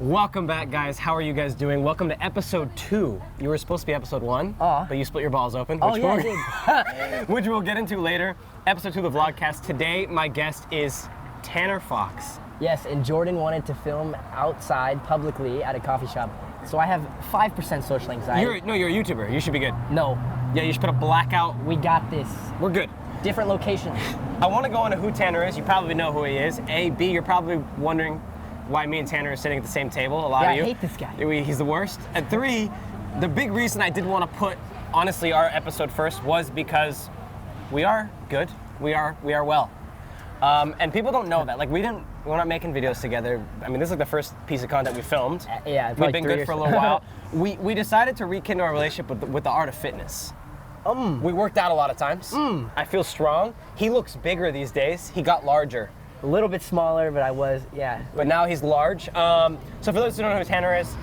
Welcome back, guys. How are you guys doing? Welcome to episode 2. You were supposed to be episode 1, but you split your balls open, which we'll get into later. Episode 2 of the vlogcast. Today, my guest is Tanner Fox. Yes, and Jordyn wanted to film outside publicly at a coffee shop. So I have 5% social anxiety. You're a YouTuber. You should be good. No. Yeah, you should put a blackout. We got this. We're good. Different locations. I want to go into who Tanner is. You probably know who he is. A, B, you're probably wondering why me and Tanner are sitting at the same table. A lot of you. I hate this guy. He's the worst. And 3, the big reason I did want to put, honestly, our episode first was because we are good. We are well. And people don't know that. Like, we're not making videos together. I mean, this is like the first piece of content we filmed. Yeah, we've been good for a little while. We decided to rekindle our relationship with the art of fitness. We worked out a lot of times. I feel strong. He looks bigger these days. He got larger. A little bit smaller, but I was, yeah. But now he's large. So for those who don't know who Tanner is,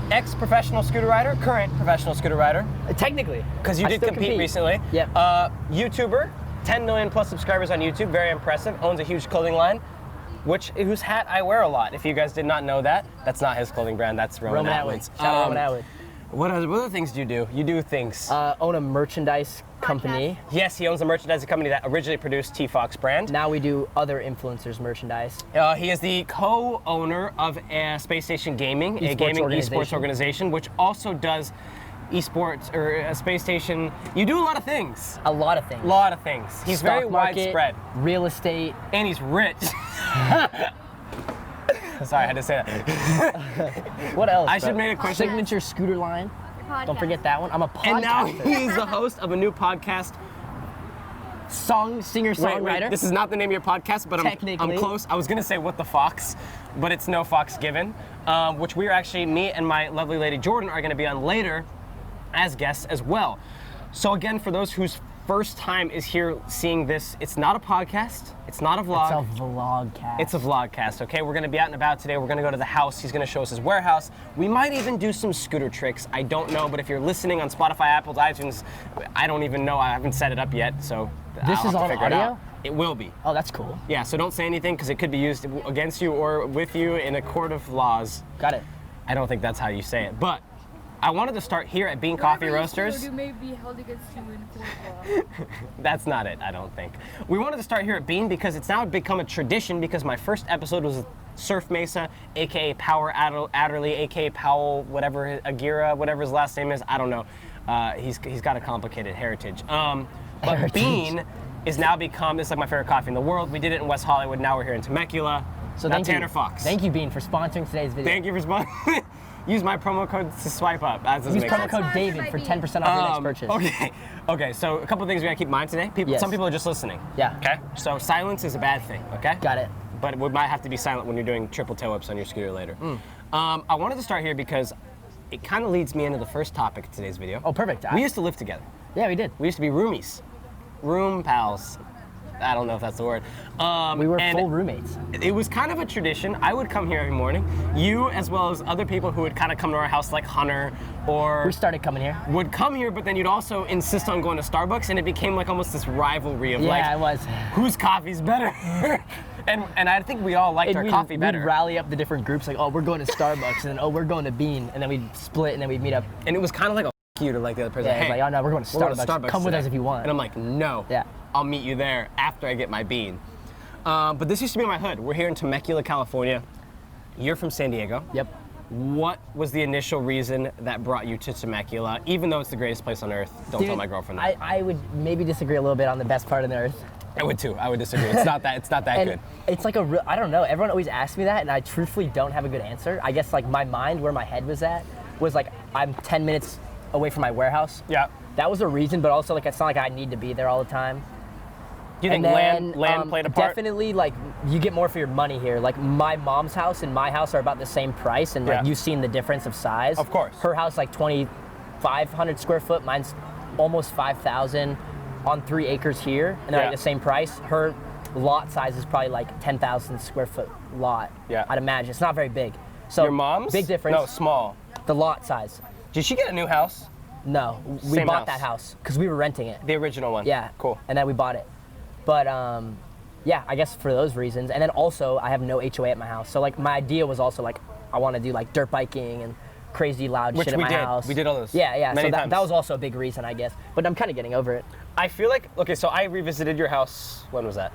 ex-professional scooter rider, current professional scooter rider. Technically. Because you did compete recently. Yep. YouTuber, 10 million plus subscribers on YouTube, very impressive. Owns a huge clothing line, whose hat I wear a lot. If you guys did not know that, that's not his clothing brand, that's Roman Atwood's. Shout out Roman Atwood. What other things do you do? You do things. Own a merchandise company. Yes, he owns a merchandising company that originally produced T-Fox brand. Now we do other influencers merchandise. He is the co-owner of Space Station Gaming, a gaming esports organization, which also does esports or a space station. You do a lot of things. A lot of things. A lot of things. He's Stock very market, widespread. Real estate. And he's rich. Sorry, I had to say that. What else? I should make a question. Signature scooter line. Don't forget that one. I'm a podcaster. And now he's the host of a new podcast. Singer-songwriter. Wait, this is not the name of your podcast, but I'm close. I was gonna say What the Fox, but it's No Fox Given, which we are actually, me and my lovely lady Jordyn are gonna be on later as guests as well. So again, for those whose first time is here seeing this, it's not a podcast, it's not a vlog. It's a vlogcast. It's a vlogcast, okay? We're gonna be out and about today. We're gonna go to the house. He's gonna show us his warehouse. We might even do some scooter tricks. I don't know, but if you're listening on Spotify, Apple, iTunes, I don't even know. I haven't set it up yet, so this is on audio? It will be. Oh, that's cool. Yeah, so don't say anything because it could be used against you or with you in a court of laws. Got it. I don't think that's how you say it, but I wanted to start here at Bean Coffee Roasters. May be held against you in court of law. That's not it, I don't think. We wanted to start here at Bean because it's now become a tradition because my first episode was Surf Mesa, aka Power Adderley, aka Powell, whatever, Aguirre, whatever his last name is, I don't know. He's got a complicated heritage. But Bean is now become, this is like my favorite coffee in the world. We did it in West Hollywood, now we're here in Temecula. So now Tanner Fox. Thank you, Bean, for sponsoring today's video. Thank you for sponsoring. Use my promo code to swipe up. Use promo code David for 10% off your next purchase. Okay, so a couple things we gotta keep in mind today. Some people are just listening. Yeah. Okay, so silence is a bad thing, okay? Got it. But we might have to be silent when you're doing triple toe-ups on your scooter later. I wanted to start here because it kind of leads me into the first topic of today's video. Oh, perfect. We used to live together. Yeah, we did. We used to be roomies. Room pals. I don't know if that's the word. We were full roommates. It was kind of a tradition. I would come here every morning. You, as well as other people who would kind of come to our house, like Hunter, or... We started coming here. Would come here, but then you'd also insist on going to Starbucks, and it became like almost this rivalry of it was. Whose coffee's better? and I think we all liked our coffee better. We'd rally up the different groups, like, oh, we're going to Starbucks, and then, oh, we're going to Bean, and then we'd split, and then we'd meet up. And it was kind of like a you to like the other person. Yeah, hey, like, oh no, we're going to Starbucks. Come with us if you want. And I'm like, no. Yeah. I'll meet you there after I get my bean. But this used to be my hood. We're here in Temecula, California. You're from San Diego. Yep. What was the initial reason that brought you to Temecula, even though it's the greatest place on earth? Don't tell my girlfriend that. I would maybe disagree a little bit on the best part of the earth. I would too. I would disagree. It's not that good. It's like I don't know. Everyone always asks me that, and I truthfully don't have a good answer. I guess like my mind, where my head was at, was like I'm 10 minutes away from my warehouse. Yeah. That was a reason, but also like it's not like I need to be there all the time. Do you think land played a part? Definitely, like you get more for your money here. Like my mom's house and my house are about the same price, and like you've seen the difference of size. Of course. Her house like 2,500 square foot. Mine's almost 5,000 on 3 acres here, and they're like the same price. Her lot size is probably like 10,000 square foot lot. Yeah. I'd imagine it's not very big. So your mom's big difference. No, small. The lot size. Did she get a new house? No, we bought that house because we were renting it. The original one. Yeah. Cool. And then we bought it. But yeah, I guess for those reasons. And then also I have no HOA at my house. So like my idea was also like I want to do like dirt biking and crazy loud Which shit at we my did. house. We did all those. Yeah. Many So times. that was also a big reason, I guess. But I'm kind of getting over it. I feel like, okay, so I revisited your house, when was that?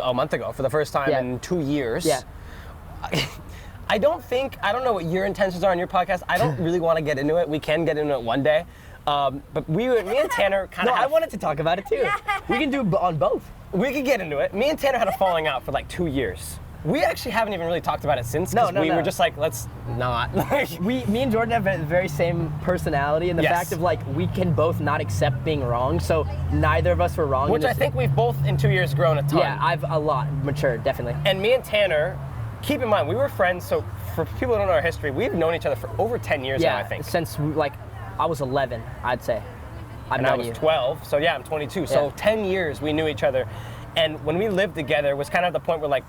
A month ago for the first time in 2 years. Yeah. I don't know what your intentions are on your podcast. I don't really want to get into it. We can get into it one day. But me and Tanner kind of No, I wanted to talk about it too. We can do on both. We could get into it. Me and Tanner had a falling out for like 2 years. We actually haven't even really talked about it since. No, we were just like, let's not. Me and Jordyn have the very same personality, and the Yes. fact of like we can both not accept being wrong, so neither of us were wrong. Which I think we've both in 2 years grown a ton. Yeah, I've a lot matured, definitely. And me and Tanner, keep in mind, we were friends, so for people who don't know our history, we've known each other for over 10 years now, I think. Since like I was 11, I'd say. And I was 12, so yeah, I'm 22. So Yeah. 10 years we knew each other. And when we lived together, it was kind of the point where like,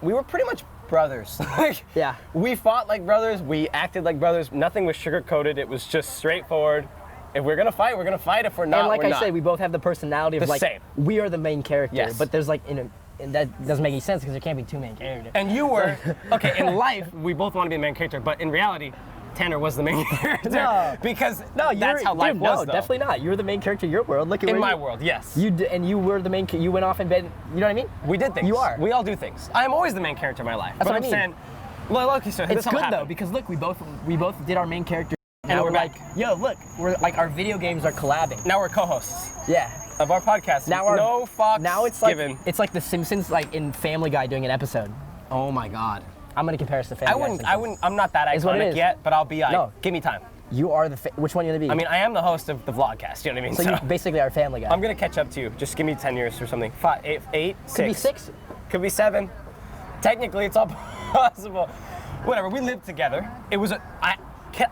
we were pretty much brothers. Like, Yeah. We fought like brothers, we acted like brothers, nothing was sugar-coated, it was just straightforward. If we're gonna fight, we're gonna fight. If we're not, And like we're I not. say, we both have the personality of The like same. we are the main character. Yes. But there's like and that doesn't make any sense because there can't be two main characters. And you were, okay, in life, we both want to be the main character, but in reality, Tanner was the main character. No. Because No, that's how life dude, was, no, though. definitely not. You're the main character of your world. Look at In where my you, world, yes. and you were the main. You went off in bed. You know what I mean? We did things. You are. We all do things. I'm always the main character of my life. That's but what I I'm mean. saying, well, okay, so this It's is good what though happened. because look, we both did our main character. And Now we're like, back. yo, look, we're like our video games are collabing. Now we're co-hosts Yeah. of our podcast. Now no fucks Now it's like given. it's like The Simpsons, like in Family Guy doing an episode. Oh my God. I'm gonna compare us to Family Guy. I wouldn't, I'm not that Is what it iconic is. yet, but I'll be, No. give me time. You are the. Which one are you gonna be? I mean, I am the host of the VLOGCAST, you know what I mean? so you basically are Family Guy. I'm gonna catch up to you. Just give me 10 years or something. 5, 8, 6. Could be 6. Could be 7. Technically, it's all possible. Whatever, we lived together. It was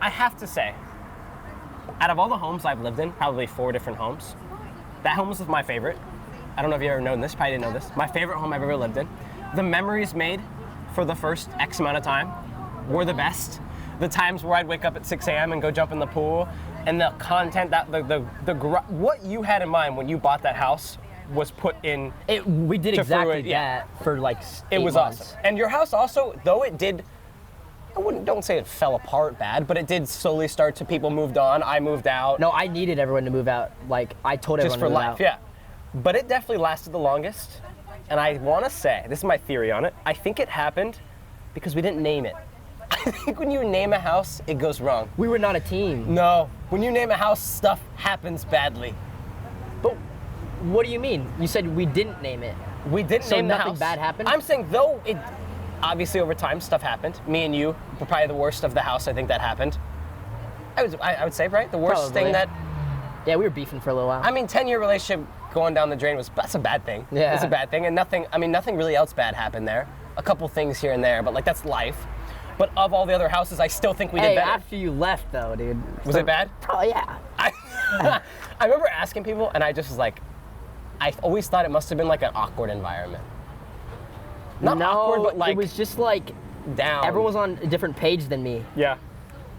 I have to say, out of all the homes I've lived in, probably 4 different homes, that home was my favorite. I don't know if you ever known this, probably didn't know this. My favorite home I've ever lived in. The memories made for the first X amount of time were the best. The times where I'd wake up at 6 a.m. and go jump in the pool, and the content, that what you had in mind when you bought that house was put in. We did To exactly fruit, yeah. that for like. It 8 was months. awesome. And your house also, though it did, don't say it fell apart bad, but it did slowly start to, people moved on, I moved out. No, I needed everyone to move out. Like I told just everyone for to move life, out. yeah. But it definitely lasted the longest. And I want to say, this is my theory on it, I think it happened because we didn't name it. I think when you name a house, it goes wrong. We were not a team. No, when you name a house, stuff happens badly. But what do you mean? You said we didn't name it. We didn't So name the nothing house. bad happened? I'm saying, though it, obviously over time, stuff happened. Me and you were probably the worst of the house, I think that happened. I would say, right? The worst Probably. thing that, Yeah, we were beefing for a little while. I mean, 10-year relationship going down the drain that's a bad thing. Yeah. It's a bad thing, and nothing really else bad happened there. A couple things here and there, but like that's life. But of all the other houses, I still think we did Hey, better. after you left though, dude. Was it bad? Oh yeah. I remember asking people, and I just was like, I always thought it must have been like an awkward environment. Not no, awkward, but like it was just like down. everyone was on a different page than me. Yeah.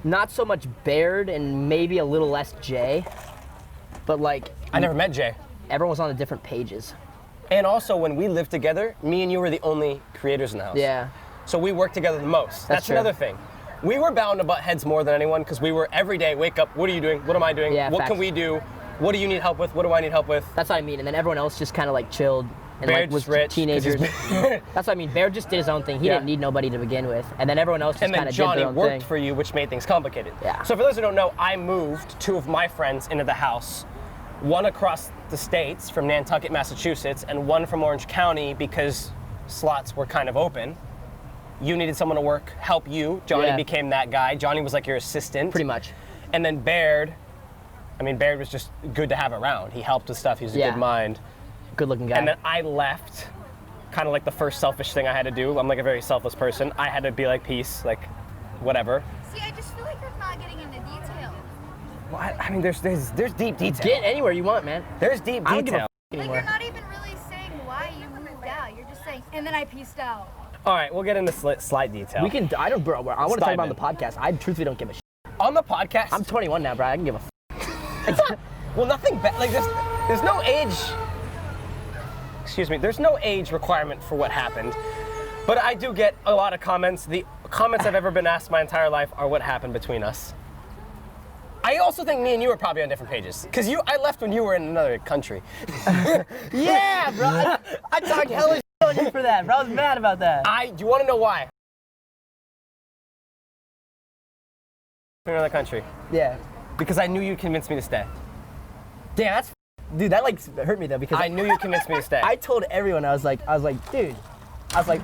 Not so much Barrett and maybe a little less Jay, but like I never met Jay. everyone was on the different pages. And also, when we lived together, me and you were the only creators in the house. Yeah. So we worked together the most. That's true. another thing. We were bound to butt heads more than anyone because we were every day, wake up, what are you doing? What am I doing? Yeah, what facts. can we do? What do you need help with? What do I need help with? That's what I mean. And then everyone else just kind of like chilled and Barrett's like was rich 'cause teenagers. he's- That's what I mean. Barrett just did his own thing. He Yeah. didn't need nobody to begin with. And then everyone else just And then kind of did Johnny their own worked thing. for you, which made things complicated. Yeah. So for those who don't know, I moved 2 of my friends into the house. One across the states from Nantucket, Massachusetts, and one from Orange County because slots were kind of open. You needed someone to help you. Johnny Yeah. became that guy. Johnny was like your assistant. Pretty much. And then Baird was just good to have around. He helped with stuff. He was a Yeah. good mind. Good looking guy. And then I left, kind of like the first selfish thing I had to do. I'm like a very selfless person. I had to be like, peace, like, whatever. See, I just feel like you're not getting into detail. Well, I mean, there's deep detail. Get anywhere you want, man. There's deep I don't give a detail. Like, anymore. you're not even really saying why you moved out. You're just saying, and then I pieced out. All right, we'll get into slight detail. We can. I don't, bro. I want to talk Dive about in. the podcast. I truthfully don't give a shit. On the podcast. I'm 21 now, bro. I can give a. Well, nothing bad. Like there's no age. Excuse me. There's no age requirement for what happened. But I do get a lot of comments. The comments I've ever been asked my entire life are what happened between us. I also think me and you are probably on different pages. Because I left when you were in another country. Yeah, bro. I talked hella shit on you for that, bro. I was mad about that. Do you want to know why? In another country. Yeah. Because I knew you'd convince me to stay. Damn, that's, dude, that like hurt me though because I knew you'd convince me to stay. I told everyone, I was like, dude,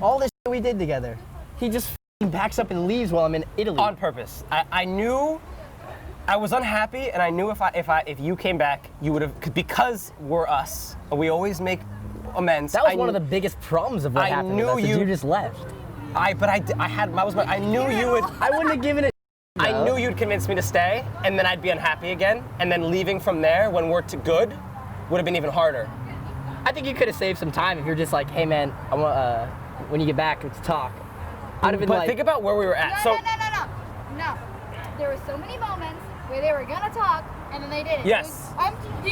all this shit we did together, he just backs up and leaves while I'm in Italy. On purpose. I knew I was unhappy, and I knew if you came back, you would have, because we're us. We always make amends. That was one of the biggest problems of what happened. You just left. I knew you would. I wouldn't have given it. I knew you'd convince me to stay, and then I'd be unhappy again, and then leaving from there when we're good would have been even harder. I think you could have saved some time if you're just like, hey man, I want when you get back, let's talk. I'd have been but like, think about where we were at. No. There were so many moments where they were gonna talk, and then they didn't. Yes. He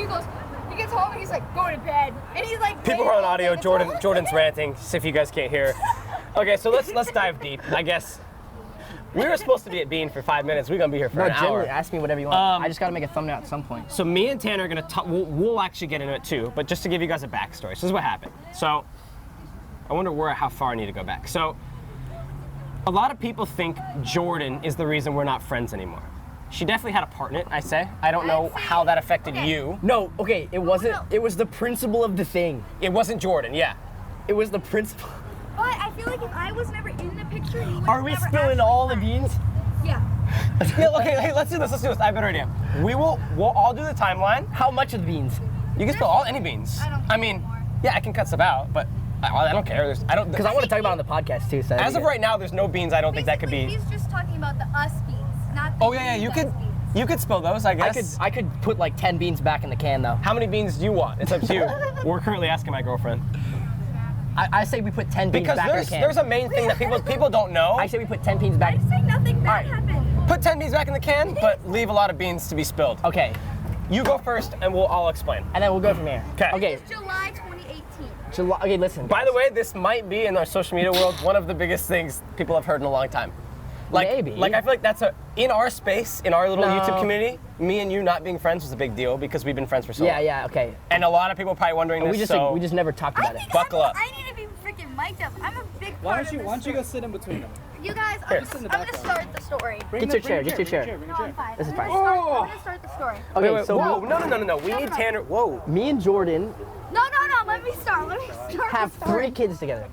gets home and he's like, go to bed, and he's like. People are on audio. Jordyn's ranting. See if you guys can't hear. Okay, so let's dive deep. I guess we were supposed to be at Bean for 5 minutes. We're gonna be here for an hour. Generally, ask me whatever you want. I just gotta make a thumbnail at some point. So me and Tanner are gonna talk. We'll actually get into it too, but just to give you guys a backstory. So this is what happened. So I wonder how far I need to go back. So a lot of people think Jordyn is the reason we're not friends anymore. She definitely had a part in it, I say. I don't know how that affected you. No, okay, it wasn't. It was the principle of the thing. It wasn't Jordyn, yeah. It was the principle. But I feel like if I was never in the picture, you would. Are we spilling all the beans? Yeah. Yeah, okay, hey, let's do this. I have a better idea. We'll all do the timeline. How much of the beans? You can spill any beans. I mean, yeah, I can cut stuff out, but I don't care. Because I want to talk about it on the podcast too. So as of right now, there's no beans. I don't think that could be. He's just talking about the us beans, not the You could spill those, I guess. I could put like 10 beans back in the can though. How many beans do you want? It's up to you. We're currently asking my girlfriend. I say we put 10 beans back in the can. Because there's a main thing that people don't know. I say we put 10 beans back. I say nothing bad happened. Put 10 beans back in the can, but leave a lot of beans to be spilled. Okay. You go first, and I'll explain. And then we'll go from here. Okay. It's July 2018. July. Okay, listen. By the way, this might be in our social media world one of the biggest things people have heard in a long time. Maybe. Like I feel like that's in our space, in our little YouTube community, me and you not being friends was a big deal because we've been friends for so long. Yeah, okay. And a lot of people are probably wondering we just never talked about it. Buckle up. I need to be freaking mic'd up. I'm a big Why part of this. don't you go sit in between them? You guys, I'm gonna start the story. Get your chair. Get your chair. No, I'm fine. This is I'm fine. gonna start the story. Okay, Wait, so whoa, no. We need Tanner. Whoa. me and Jordyn No. Let me start. have the story. 3 kids together.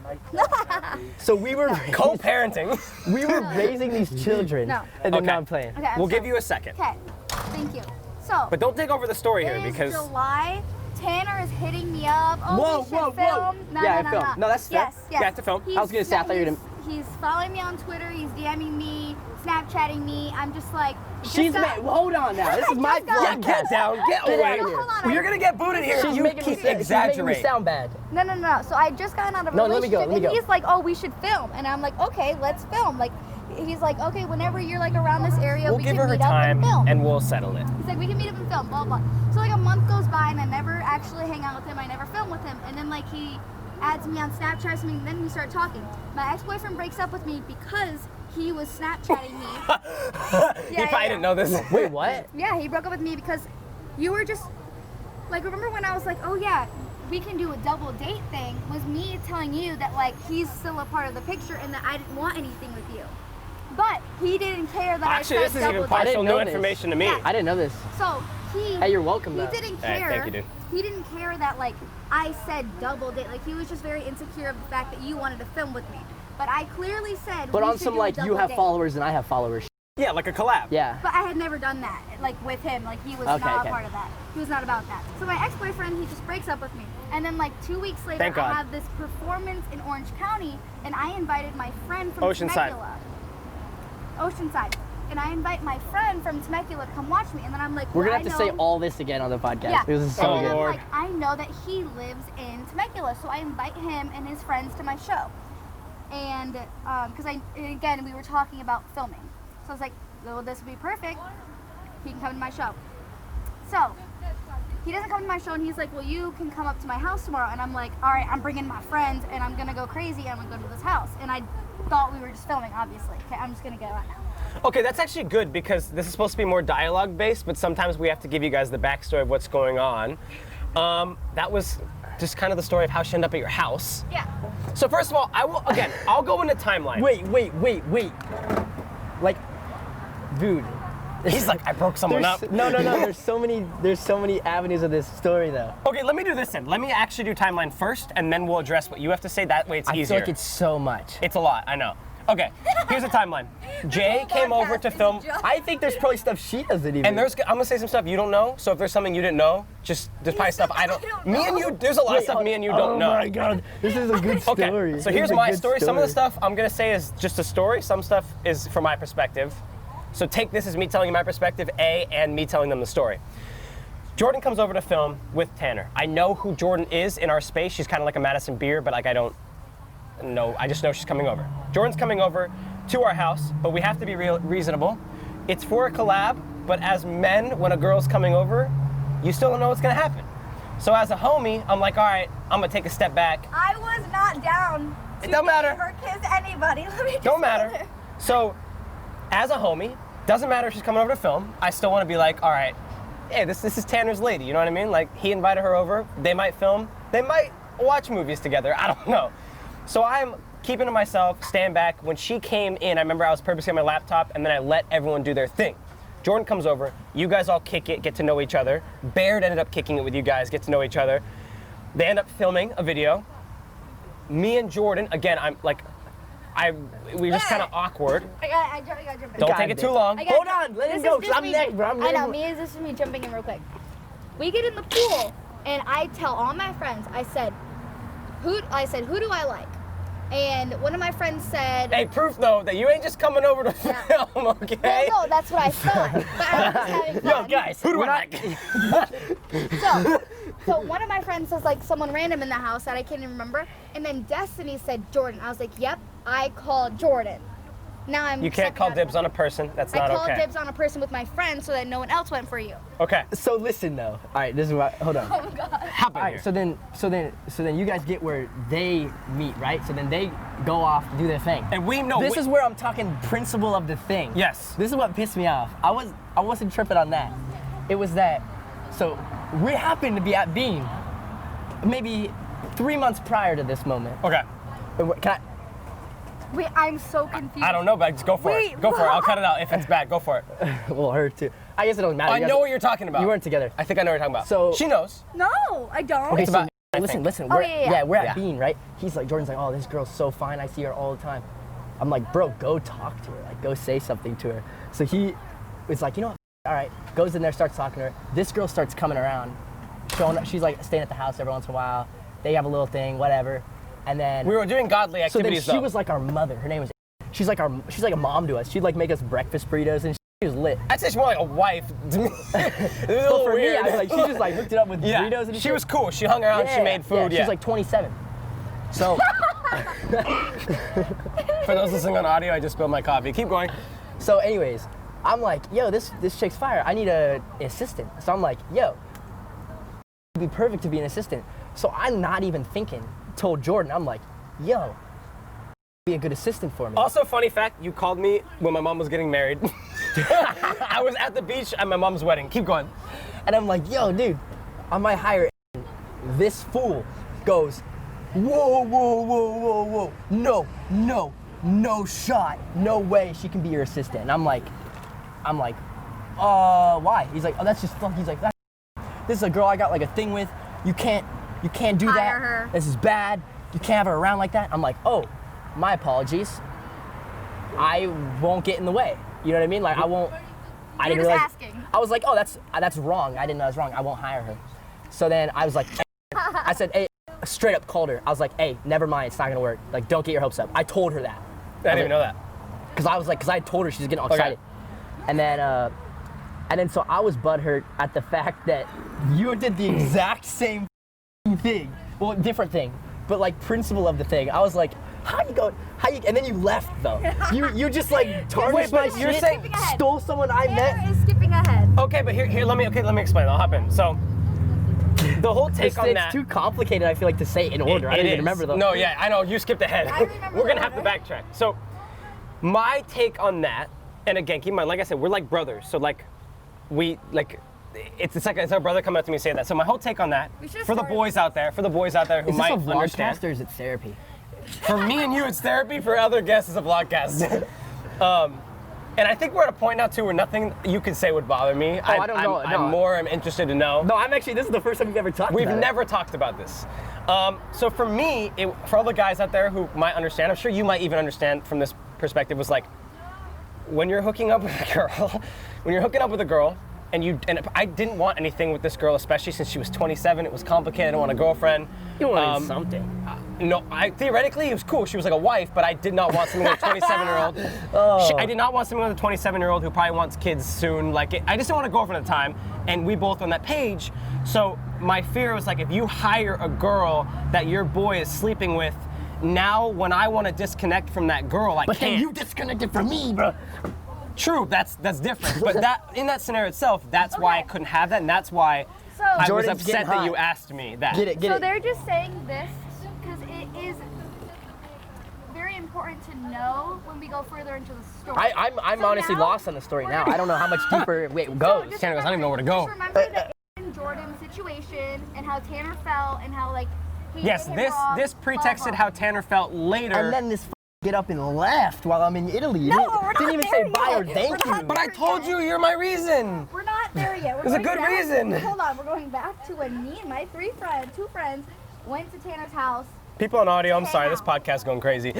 So we were Co-parenting. we were raising these children. No. And then Okay. now I'm playing. Okay, We'll give you a second. Okay, thank you. So, But don't take over the story here it is because July. Tanner is hitting me up. Oh, Whoa, we should whoa. film. No, Yeah, no, I film. No, that's fair. Yes. you have to film. He's, I was gonna say, I thought you were He's following me on Twitter. He's DMing me, Snapchatting me. I'm just like. She's mad. Well, hold on now. This is my Yeah, podcast. get down, get Get away. out of here. Hold on, Well, you're gonna get booted here. She's You making keep me exaggerating. sound bad. No. So I just got out of a No, let me go, relationship, let me and go. he's like, "Oh, we should film," and I'm like, "Okay, let's film." Like, he's like, "Okay, whenever you're like around this area, We'll we give can her meet up time and film." and we'll settle it. He's like, "We can meet up and film." Blah blah. So like a month goes by, and I never actually hang out with him. I never film with him, and then like he adds me on Snapchat or something. And then we start talking. My ex-boyfriend breaks up with me because he was Snapchatting me. He probably didn't know this. Wait, what? Yeah, he broke up with me because you were just like, remember when I was like, oh yeah, we can do a double date thing, was me telling you that like he's still a part of the picture and that I didn't want anything with you. But he didn't care that Actually, I this said is even double partial didn't new know this. information to me. Yeah. I didn't know this. So he Hey, you're welcome, he though. didn't Hey, care. thank you, dude. He didn't care that like I said double date. Like he was just very insecure of the fact that you wanted to film with me. But I clearly said But we on should some do a like you double have date. followers and I have followers. Yeah, like a collab. Yeah. But I had never done that, like with him. Like he was Okay, not okay. a part of that. He was not about that. So my ex-boyfriend, he just breaks up with me. And then like 2 weeks later, Thank God. I have this performance in Orange County, and I invited my friend from Oceanside. Temecula. Oceanside. And I invite my friend from Temecula to come watch me. And then I'm like, We're well, gonna have to say all this again on the podcast. Yeah. This is so Oh, and good. then Lord. I'm like, I know that he lives in Temecula, so I invite him and his friends to my show. And because again, we were talking about filming, so I was like, well, this would be perfect. He can come to my show. So he doesn't come to my show, and he's like, well, you can come up to my house tomorrow. And I'm like, all right, I'm bringing my friends, and I'm gonna go crazy. I'm gonna go to this house. And I thought we were just filming, obviously. Okay, I'm just gonna go on now. Okay, that's actually good because this is supposed to be more dialogue based, but sometimes we have to give you guys the backstory of what's going on. That was just kind of the story of how she ended up at your house. Yeah. So first of all, I'll go into timeline. Wait. Like, dude. He's like, I broke someone up. No. There's so many avenues of this story though. Okay, let me do this then. Let me actually do timeline first, and then we'll address what you have to say. That way it's easier. I feel like it's so much. It's a lot, I know. Okay, here's the timeline. Jay came over to film. I think there's probably stuff she doesn't even. And I'm gonna say some stuff you don't know. So if there's something you didn't know, there's probably stuff I don't. Me and you, there's a lot of stuff me and you don't know. Oh my god, this is a good story. Okay, so here's my story. Some of the stuff I'm gonna say is just a story. Some stuff is from my perspective. So take this as me telling you my perspective, and me telling them the story. Jordyn comes over to film with Tanner. I know who Jordyn is in our space. She's kind of like a Madison Beer, but like I don't know. I just know she's coming over. Jordyn's coming over to our house, but we have to be reasonable. It's for a collab, but as men, when a girl's coming over, you still don't know what's gonna happen. So as a homie, I'm like, all right, I'm gonna take a step back. I was not down to It don't matter. ever kiss anybody. Let me just Don't go matter. there. So, as a homie, doesn't matter if she's coming over to film, I still want to be like, all right, hey, this is Tanner's lady, you know what I mean? Like, he invited her over, they might film, they might watch movies together, I don't know. So I'm keeping to myself, stand back. When she came in, I remember I was purposely on my laptop, and then I let everyone do their thing. Jordyn comes over, you guys all kick it, get to know each other. Barrett ended up kicking it with you guys, get to know each other. They end up filming a video. Me and Jordyn, again, we're just kind of awkward. I gotta jump in. Don't take it too long. Hold on, let him go, 'cause I'm next, bro. I know, this is me jumping in real quick. We get in the pool, and I tell all my friends, I said, who do I like? And one of my friends said, Hey, proof though that you ain't just coming over to film, okay? well, no, that's what I thought. But I was just having fun. Yo, guys, who do I like? So one of my friends says like someone random in the house that I can't even remember, and then Destiny said Jordyn. I was like, yep, I called Jordyn. Now I'm. You can't call dibs on a person. That's not I called okay. dibs on a person with my friend so that no one else went for you. Okay. So listen though. All right, this is what. Hold on. Oh my god. Hop in All right, here. so then you guys get where they meet, right? So then they go off, do their thing. And we know. This is where I'm talking principle of the thing. Yes. This is what pissed me off. I wasn't tripping on that. It was that. So we happened to be at Bean, maybe 3 months prior to this moment. Okay. Can Wait, I'm so confused. I don't know, but just go for it. Go for it. I'll cut it out if it's bad. Go for it. well, her too. I guess it doesn't matter. I know what you're talking about. You weren't together. I think I know what you're talking about. So- she knows. No, I don't. Okay, It's so about- I listen. think. We're at Yeah. Bean, right? He's like, Jordyn's like, oh, this girl's so fine. I see her all the time. I'm like, bro, go talk to her. Like, go say something to her. So he was like, you know what? All right. Goes in there, starts talking to her. This girl starts coming around, showing up. She's like staying at the house every once in a while. They have a little thing, whatever. And then We were doing godly so then activities she though. was like our mother. Her name was. She's like a mom to us. She'd like make us breakfast burritos and she was lit. I'd say she's more like a wife to me. It was a But little for weird. me, she just like hooked it up with yeah. burritos and She shit. was cool. She hung around. She made food. Yeah, she's like 27. So For those listening on audio, I just spilled my coffee. Keep going. So anyways, I'm like, yo, this chick's fire. I need an assistant. So I'm like, yo, it'd be perfect to be an assistant. So I'm not even thinking. Told Jordyn, I'm like, yo, be a good assistant for me. Also, funny fact, you called me when my mom was getting married. I was at the beach at my mom's wedding. Keep going. And I'm like, yo, dude, I might hire. This fool goes, whoa, no shot, no way she can be your assistant. And I'm like, why? He's like, oh, that's just fuck. He's like, this is a girl I got like a thing with. You can't do that. Hire her. This is bad. You can't have her around like that. I'm like, oh, my apologies. I won't get in the way. You know what I mean? Like I won't. I You're didn't just realize. asking. I was like, oh, that's wrong. I didn't know that's wrong. I won't hire her. So then I was like, I said, hey, straight up called her. I was like, hey, never mind. It's not gonna work. Like, don't get your hopes up. I told her that. I didn't even know that. Because I told her she's getting all excited. And then so I was butthurt at the fact that you did the exact same thing. Well, different thing, but like principle of the thing. I was like, and then you left though. You just like tarnished my you're shit, saying stole someone I met. Tanner is skipping ahead. Okay, but here, let me explain. I'll hop in. So, the whole take on that. It's too complicated, I feel like, to say in order. I It don't even is. remember though. No, yeah, I know. You skipped ahead. I remember We're gonna the have to order. backtrack. So, My take on that, and again, keep in mind, like I said, we're like brothers. So like, it's like it's our brother coming up to me and saying that. So my whole take on that, for the boys out there, who might Is this a understand. vlogcast or is it therapy? For me and you, it's therapy. For other guests, it's a vlogcast. And I think we're at a point now too where nothing you can say would bother me. I don't know. I'm interested to know. No, this is the first time we've ever talked about it. We've never talked about this. So for me, for all the guys out there who might understand, I'm sure you might even understand from this perspective, was like, when you're hooking up with a girl, and I didn't want anything with this girl, especially since she was 27. It was complicated. I didn't want a girlfriend. You wanted something. No, theoretically it was cool. She was like a wife, but I did not want something with a 27-year-old. I did not want something with a 27-year-old who probably wants kids soon. I just didn't want a girlfriend at the time, and we both on that page. So my fear was like, if you hire a girl that your boy is sleeping with, now when I want to disconnect from that girl, I can't. But then you disconnected from me, bro. True, that's different. But in that scenario itself, that's why I couldn't have that, and that's why I was upset that you asked me that. Get it. They're just saying this because it is very important to know when we go further into the story. I'm honestly lost on the story now. I don't know how much deeper it goes. Tanner goes, I don't even know where to go. Just remember the Jordyn situation and how Tanner felt and how he Yes, did him wrong, this pretexted how Tanner felt later. And then this get up and left while I'm in Italy. No, we're didn't not even there say bye or yet. thank We're not you. But I told you, you're my reason. We're not there yet. There's a good reason. Hold on, we're going back to when me and my two friends, went to Tanner's house. People on audio, I'm sorry, this podcast is going crazy.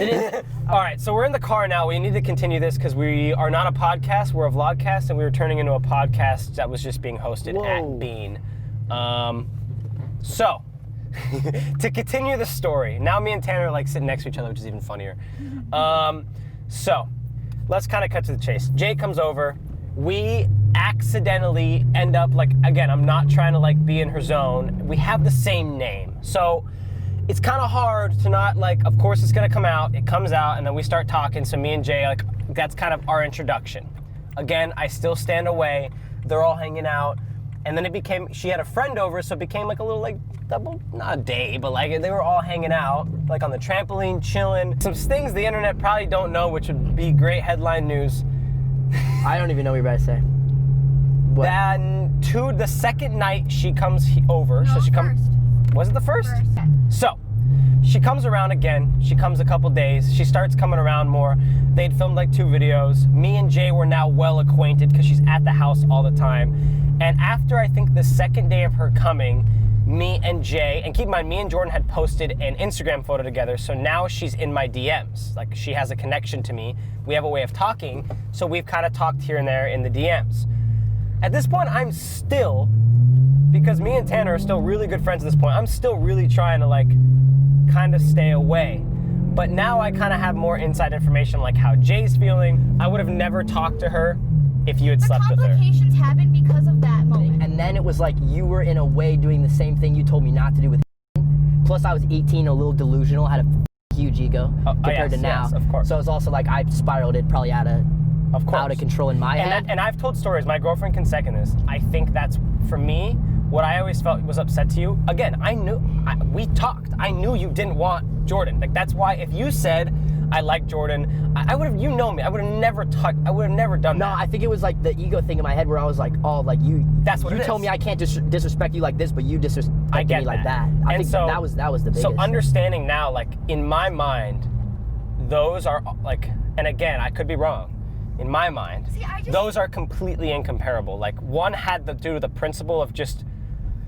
All right, so we're in the car now. We need to continue this because we are not a podcast, we're a vlogcast, and we were turning into a podcast that was just being hosted at Bean. So, to continue the story, now me and Tanner are sitting next to each other, which is even funnier. So, let's kind of cut to the chase. Jay comes over. We accidentally end up, again, I'm not trying to be in her zone. We have the same name. So, it's kind of hard to not, of course it's going to come out. It comes out, and then we start talking. So me and Jay, that's kind of our introduction. Again, I still stand away. They're all hanging out. And then she had a friend over, so it became a little double, not a day, but they were all hanging out, on the trampoline, chilling. Some things the internet probably don't know, which would be great headline news. I don't even know what you're about to say. What? Then the second night she comes over, No, so she comes. first. Was it the first? First. So, she comes around again. She comes a couple days. She starts coming around more. They'd filmed 2 videos. Me and Jay were now well acquainted because she's at the house all the time. And after I think the second day of her coming, me and Jay, and keep in mind, me and Jordyn had posted an Instagram photo together, so now she's in my DMs. She has a connection to me. We have a way of talking, so we've kind of talked here and there in the DMs. At this point, I'm still, because me and Tanner are still really good friends at this point, I'm still really trying to kind of stay away. But now I kind of have more inside information how Jay's feeling. I would have never talked to her if you had slept with her. Complications happened because of that moment. And then it was you were in a way doing the same thing you told me not to do with Plus I was 18, a little delusional, had a huge ego compared to now. Yes, of course. So it was also I spiraled it probably out of control in my head. And I've told stories, my girlfriend can second this. I think that's, for me, what I always felt was upset to you. Again, we talked. I knew you didn't want Jordyn. That's why if you said, I like Jordyn, I would have, you know me, I would have never done that. No, I think it was the ego thing in my head where I was you. That's what you it told is. me I can't like this, but you disrespected me like that. I think so, that was the biggest. So understanding now, in my mind, those are and again, I could be wrong. In my mind, those are completely incomparable. One had to do with the principle of just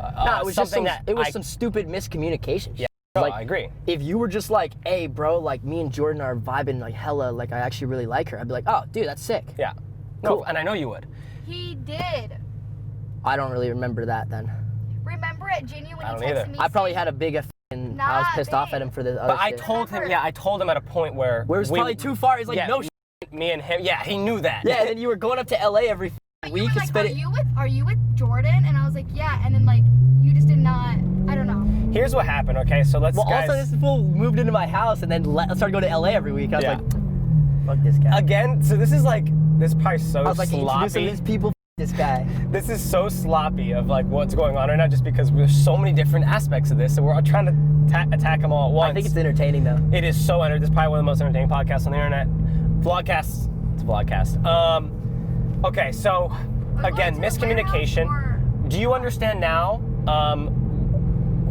no, it was something some stupid miscommunication. Yeah. No, I agree. If you were just hey, bro, me and Jordyn are vibing hella, I actually really like her, I'd be oh, dude, that's sick. Yeah. Cool. No, and I know you would. He did. I don't really remember that then. Remember at Ginny when I he don't either. texted me? I probably had a big and I was pissed off at him for the other But I shit. told him, I told him at a point where... Where it was probably too far. He's yeah, no me and him, yeah, he knew that. Yeah, and then you were going up to LA every week and spend it. Are you with Jordyn? And I was yeah, and then you just did not, I don't know. Here's what happened, okay? So let's guys... also this fool moved into my house and then started going to LA every week. I was Yeah. fuck this guy. Again, so this is this is probably so I was introducing sloppy. these people, this guy. This is so sloppy of what's going on right now, just because there's so many different aspects of this, so we're all trying to attack them all at once. I think it's entertaining though. It is so this is probably one of the most entertaining podcasts on the internet. VLOGCAST. It's a VLOGCAst. Okay, so again, miscommunication. Do you understand now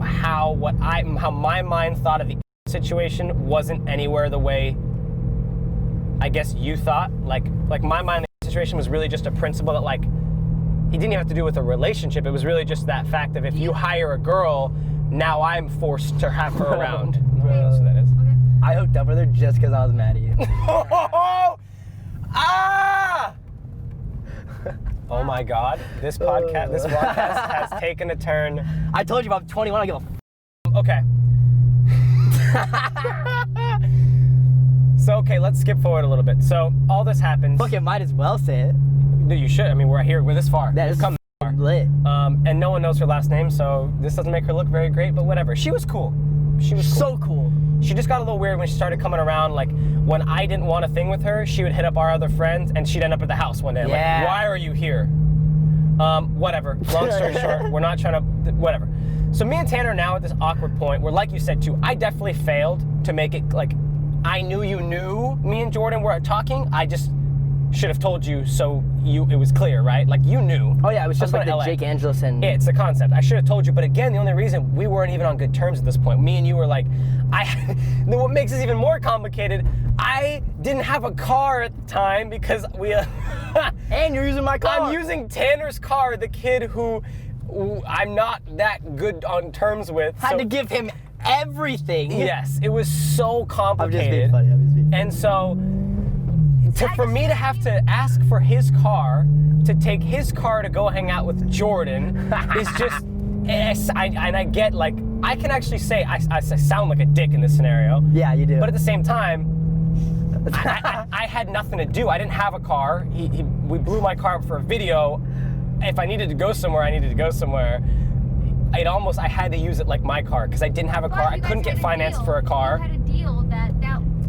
how my mind thought of the situation wasn't anywhere the way I guess you thought? Like my mind, the situation was really just a principle that like he didn't even have to do with a relationship. It was really just that fact of if you hire a girl, now I'm forced to have her around. That's what that is. Okay. I hooked up with her just because I was mad at you. Ah! Oh my God! This VLOGCAST has taken a turn. I told you if I'm 21, I give a Okay. So okay, let's skip forward a little bit. So all this happens. Fuck it, might as well say it. No, you should. I mean, we're here. We're this far. That We've is come this far. lit. And no one knows her last name, so this doesn't make her look very great. But whatever. She was cool. She was cool. So cool. She just got a little weird when she started coming around. Like when I didn't want a thing with her, she would hit up our other friends, and she'd end up at the house one day. Yeah. Like, why are you here? Whatever. Long story short, we're not trying to. Whatever. So me and Tanner are now at this awkward point where, like you said too, I definitely failed to make it like I knew you knew me and Jordyn were talking. I just should have told you so it was clear, right? Like you knew. Oh yeah, it was just like the LA. Jake Angeles and... It's a concept. I should have told you, but again, the only reason we weren't even on good terms at this point, me and you were like, what makes this even more complicated, I didn't have a car at the time because we... And you're using my car. I'm using Tanner's car, the kid who I'm not that good on terms with. Had to give him everything. Yes, it was so complicated. I'm just being funny. And so, for me to have to ask for his car, to take his car to go hang out with Jordyn, is just, I get like, I can actually say I sound like a dick in this scenario. Yeah, you do. But at the same time, I had nothing to do. I didn't have a car. We blew my car up for a video. If I needed to go somewhere, I needed to go somewhere. I had to use it like my car because I didn't have a car. I couldn't get financed for a car. You had a deal that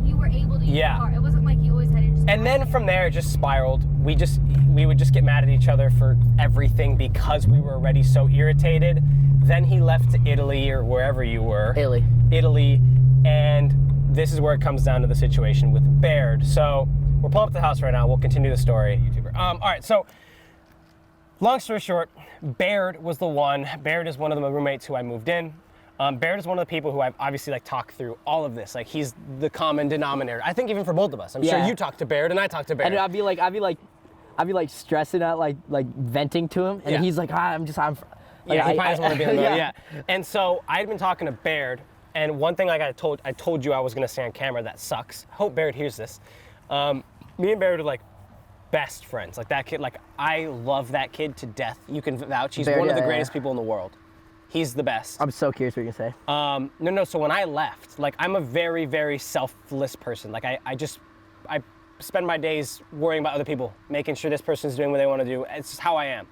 you were able to use Yeah. the car. It wasn't like you always had to just... And then from there, it just spiraled. We would just get mad at each other for everything because we were already so irritated. Then he left to Italy or wherever you were. Italy. And this is where it comes down to the situation with Barrett. So we're pulling up to the house right now. We'll continue the story. YouTuber. All right, so long story short, Barrett was the one. Barrett is one of the roommates who I moved in. Barrett is one of the people who I've obviously like talked through all of this. Like he's the common denominator. I think even for both of us. I'm sure you talked to Barrett and I talked to Barrett. And I'd be like stressing out, like venting to him, and he's like, he probably doesn't want to be in the mood. Yeah. And so I'd been talking to Barrett, and one thing like I told you I was gonna say on camera that sucks. Hope Barrett hears this. Me and Barrett are like best friends. Like that kid, like I love that kid to death. You can vouch. He's one of the greatest people in the world. He's the best. I'm so curious what you're gonna say. No. So when I left, like I'm a very, very selfless person. Like I spend my days worrying about other people, making sure this person's doing what they want to do. It's just how I am.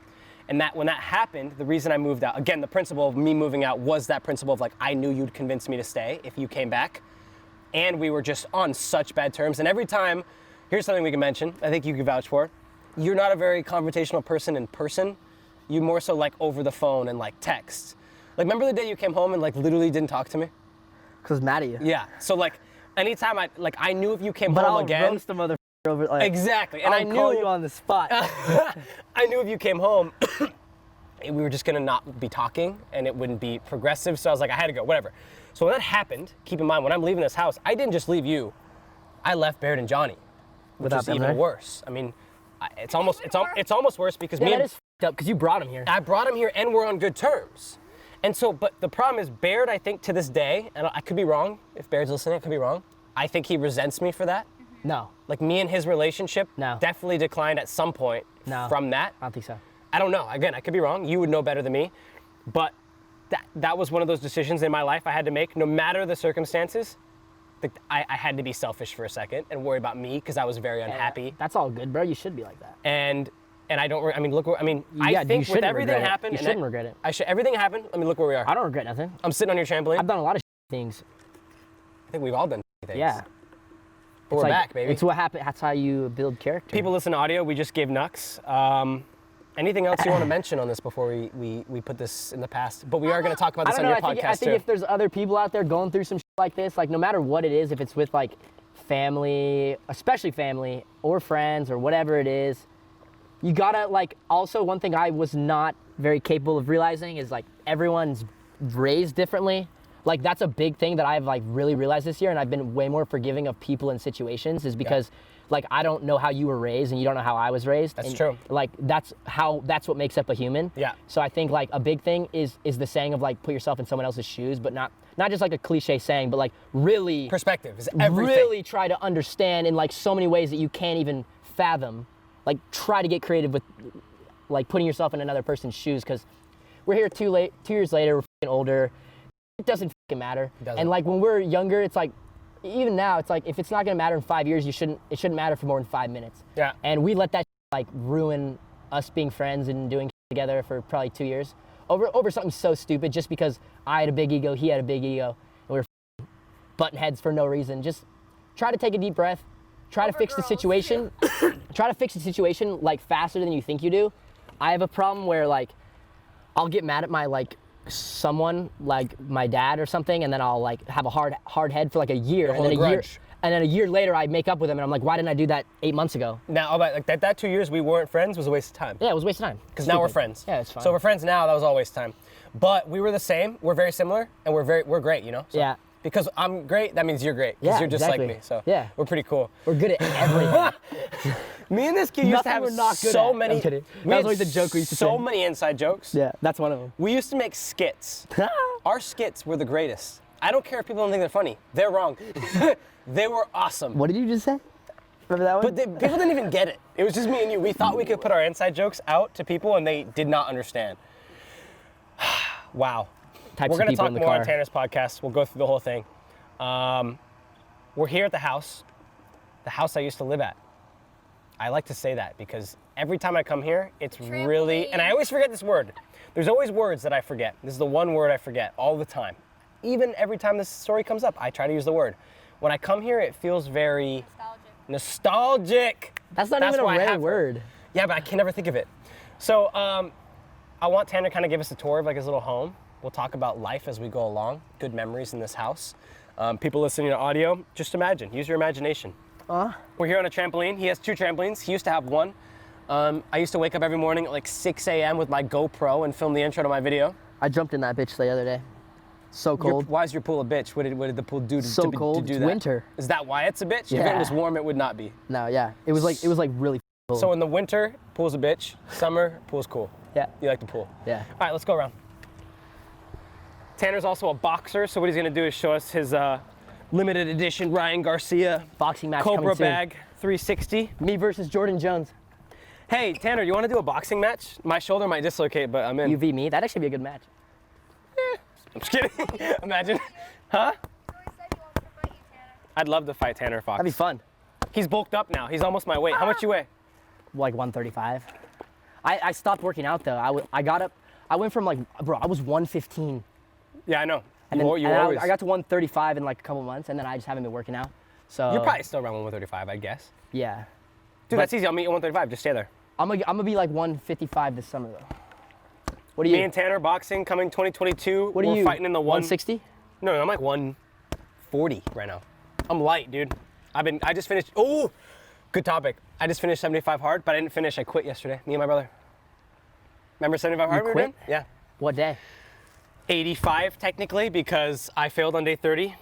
And that when that happened, the reason I moved out, again, the principle of me moving out was that principle of like, I knew you'd convince me to stay if you came back. And we were just on such bad terms. And every time, here's something we can mention, I think you can vouch for. You're not a very confrontational person in person. You more so like over the phone and like text. Like remember the day you came home and like literally didn't talk to me? Cause mad at you. Yeah, so like anytime I knew if you came home again. But I'll roast the mother over like. Exactly, and I knew you on the spot. I knew if you came home, we were just gonna not be talking and it wouldn't be progressive. So I was like, I had to go, whatever. So when that happened, keep in mind when I'm leaving this house, I didn't just leave you. I left Barrett and Johnny, which is even worse. I mean, it's almost worse because me and that is f***ed up because you brought him here. I brought him here and we're on good terms. And so, but the problem is Barrett, I think to this day, and I could be wrong, if Barrett's listening, I could be wrong. I think he resents me for that. No. Like me and his relationship definitely declined at some point from that. I don't think so. I don't know. Again, I could be wrong. You would know better than me. But that was one of those decisions in my life I had to make. No matter the circumstances, I had to be selfish for a second and worry about me because I was very unhappy. That's all good, bro. You should be like that. And I don't, I mean, look, I think with everything happened. You shouldn't regret it. Everything happened. I mean, look where we are. I don't regret nothing. I'm sitting on your trampoline. I've done a lot of things. I think we've all done things. Yeah. But we're back, baby. It's what happened. That's how you build character. People listen to audio. We just gave Nux. Anything else you want to mention on this before we put this in the past? But we are going to talk about this on your podcast I think if there's other people out there going through some shit like this, like no matter what it is, if it's with like family, especially family or friends or whatever it is, you gotta like, also one thing I was not very capable of realizing is like everyone's raised differently. Like that's a big thing that I've like really realized this year, and I've been way more forgiving of people and situations is because like I don't know how you were raised and you don't know how I was raised. That's and, true. Like that's what makes up a human. Yeah. So I think like a big thing is the saying of like put yourself in someone else's shoes, but not just like a cliche saying, but like really Perspective is everything. Really try to understand in like so many ways that you can't even fathom. Like try to get creative with like putting yourself in another person's shoes, because we're here 2 years later, we're fucking older. It doesn't fucking matter. And like when we're younger, it's like, even now, it's like if it's not gonna matter in 5 years, it shouldn't matter for more than 5 minutes. Yeah. And we let that like ruin us being friends and doing together for probably 2 years over something so stupid, just because I had a big ego, he had a big ego, and we were butting heads for no reason. Just try to take a deep breath, try to fix the situation, try to fix the situation like faster than you think you do. I have a problem where like I'll get mad at my like someone like my dad or something, and then I'll like have a hard head for like a year, and then a year later I make up with him, and I'm like, why didn't I do that 8 months ago? Now, like that 2 years we weren't friends was a waste of time. Yeah, it was a waste of time. Because now we're friends. Yeah, it's fine. So we're friends now. That was all a waste of time. But we were the same. We're very similar, and we're great. You know. So Yeah. Because I'm great, that means you're great. Because Yeah, you're just exactly. like me. So Yeah. we're pretty cool. We're good at everything. Me and this kid used to Nothing have we're not good so at. many. I'm kidding. We That had was always the joke we used to so say. many inside jokes. Yeah, that's one of them. We used to make skits. Our skits were the greatest. I don't care if people don't think they're funny. They're wrong. They were awesome. What did you just say? Remember that one? But people didn't even get it. It was just me and you. We thought we could put our inside jokes out to people, and they did not understand. Wow. Types We're of going to people talk in the more car. on Tanner's podcast. We'll go through the whole thing. We're here at the house I used to live at. I like to say that because every time I come here, it's really, and I always forget this word. There's always words that I forget. This is the one word I forget all the time. Even every time this story comes up, I try to use the word. When I come here, it feels very nostalgic. That's not even a why I rare have her. word. Yeah, but I can never think of it. So I want Tanner to kind of give us a tour of like his little home. We'll talk about life as we go along, good memories in this house. People listening to audio, just imagine, use your imagination. We're here on a trampoline. He has 2 trampolines. He used to have 1. I used to wake up every morning at like 6 a.m. with my GoPro and film the intro to my video. I jumped in that bitch the other day. So cold. Why is your pool a bitch? What did the pool do to, So to cold. do It's that? winter. Is that why it's a bitch? If Yeah. it was warm, it would not be. No, yeah. It was like really cold. So in the winter, pool's a bitch. Summer, pool's cool. Yeah. You like the pool? Yeah. All right, let's go around. Tanner's also a boxer, so what he's gonna do is show us his limited edition Ryan Garcia Boxing match Cobra coming soon. Bag 360. Me versus Jordyn Jones. Hey, Tanner, you wanna do a boxing match? My shoulder might dislocate, but I'm in. You v me. That'd actually be a good match. I'm just kidding. Imagine. Huh? I'd love to fight Tanner Fox. That'd be fun. He's bulked up now. He's almost my weight. How much you weigh? Like 135. I stopped working out though. I got up. I went from like, bro, I was 115. Yeah, I know. And then, You always. I got to 135 in like a couple months, and then I just haven't been working out. So You're probably still around 135, I guess. yeah. Dude, But- that's easy. I'll meet you at 135. Just stay there. I'm gonna be like 155 this summer though. What are you? Me and Tanner boxing coming 2022. What are We're you? fighting in the 160? No, I'm like 140 right now. I'm light, dude. I just finished. Oh, good topic. I just finished 75 hard, but I didn't finish. I quit yesterday. Me and my brother. Remember 75 hard? You we were quit? doing? Yeah. What day? 85 technically because I failed on day 30.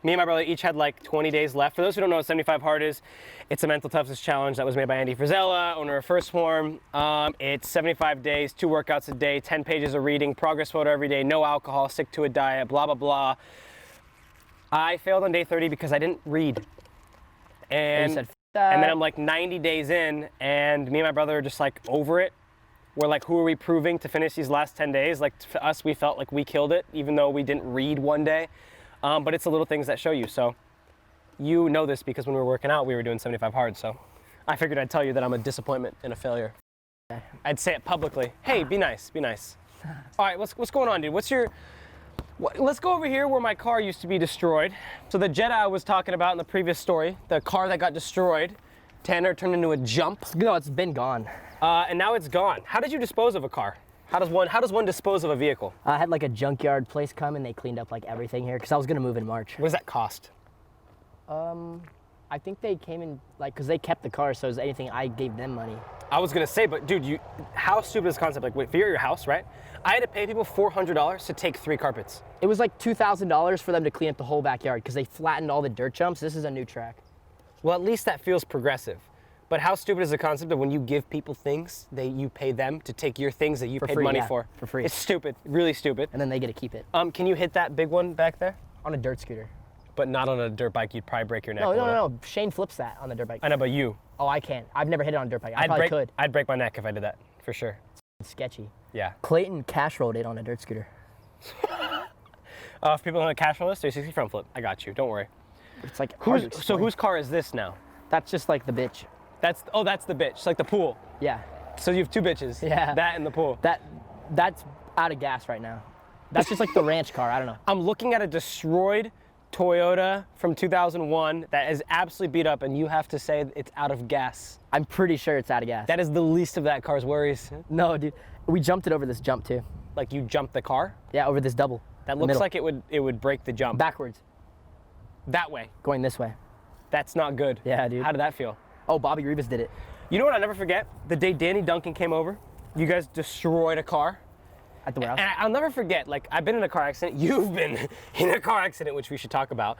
Me and my brother each had like 20 days left. For those who don't know what 75 hard is, it's a mental toughness challenge that was made by Andy Frizella, owner of First Form. It's 75 days, 2 workouts a day, 10 pages of reading, progress photo every day, no alcohol, stick to a diet, blah, blah, blah. I failed on day 30 because I didn't read. And, you said, "F that." and then I'm like 90 days in, and me and my brother are just like over it. We're like, who are we proving to finish these last 10 days? Like for us, we felt like we killed it, even though we didn't read one day. But it's the little things that show you. So you know this because when we were working out, we were doing 75 hard. So I figured I'd tell you that I'm a disappointment and a failure. I'd say it publicly. Hey, be nice, be nice. All right, what's going on, dude? Let's go over here where my car used to be destroyed. So the Jetta I was talking about in the previous story, the car that got destroyed, Tanner turned into a jump. No, it's been gone. And now it's gone. How did you dispose of a car? How does one dispose of a vehicle? I had like a junkyard place come and they cleaned up like everything here because I was gonna move in March. What does that cost? I think they came in, like, because they kept the car, so as anything, I gave them money. I was gonna say, but dude, how stupid is this concept? Like, wait, if you're at your house, right? I had to pay people $400 to take 3 carpets. It was like $2,000 for them to clean up the whole backyard because they flattened all the dirt jumps. This is a new track. Well, at least that feels progressive. But how stupid is the concept of when you give people things, you pay them to take your things that you paid money for? For free. It's stupid, really stupid. And then they get to keep it. Can you hit that big one back there? On a dirt scooter. But not on a dirt bike, you'd probably break your neck. No. Shane flips that on the dirt bike. I know, but you. Oh, I can't. I've never hit it on a dirt bike. I probably could. I'd break my neck if I did that, for sure. It's sketchy. Yeah. Clayton cash rolled it on a dirt scooter. If people on a cash roll list, 360 front flip. I got you, don't worry. It's like So whose car is this now? That's just like the bitch. That's the bitch. It's like the pool. Yeah. So you have 2 bitches. Yeah. That and the pool. That's out of gas right now. That's just like the ranch car. I don't know. I'm looking at a destroyed Toyota from 2001 that is absolutely beat up, and you have to say it's out of gas. I'm pretty sure it's out of gas. That is the least of that car's worries. No, dude. We jumped it over this jump too. Like you jumped the car? Yeah, over this double. That looks like it would break the jump. Backwards. That way. Going this way. That's not good. Yeah, dude. How did that feel? Oh, Bobby Rivas did it. You know what I'll never forget? The day Danny Duncan came over, you guys destroyed a car. At the warehouse? And I'll never forget, like, I've been in a car accident. You've been in a car accident, which we should talk about.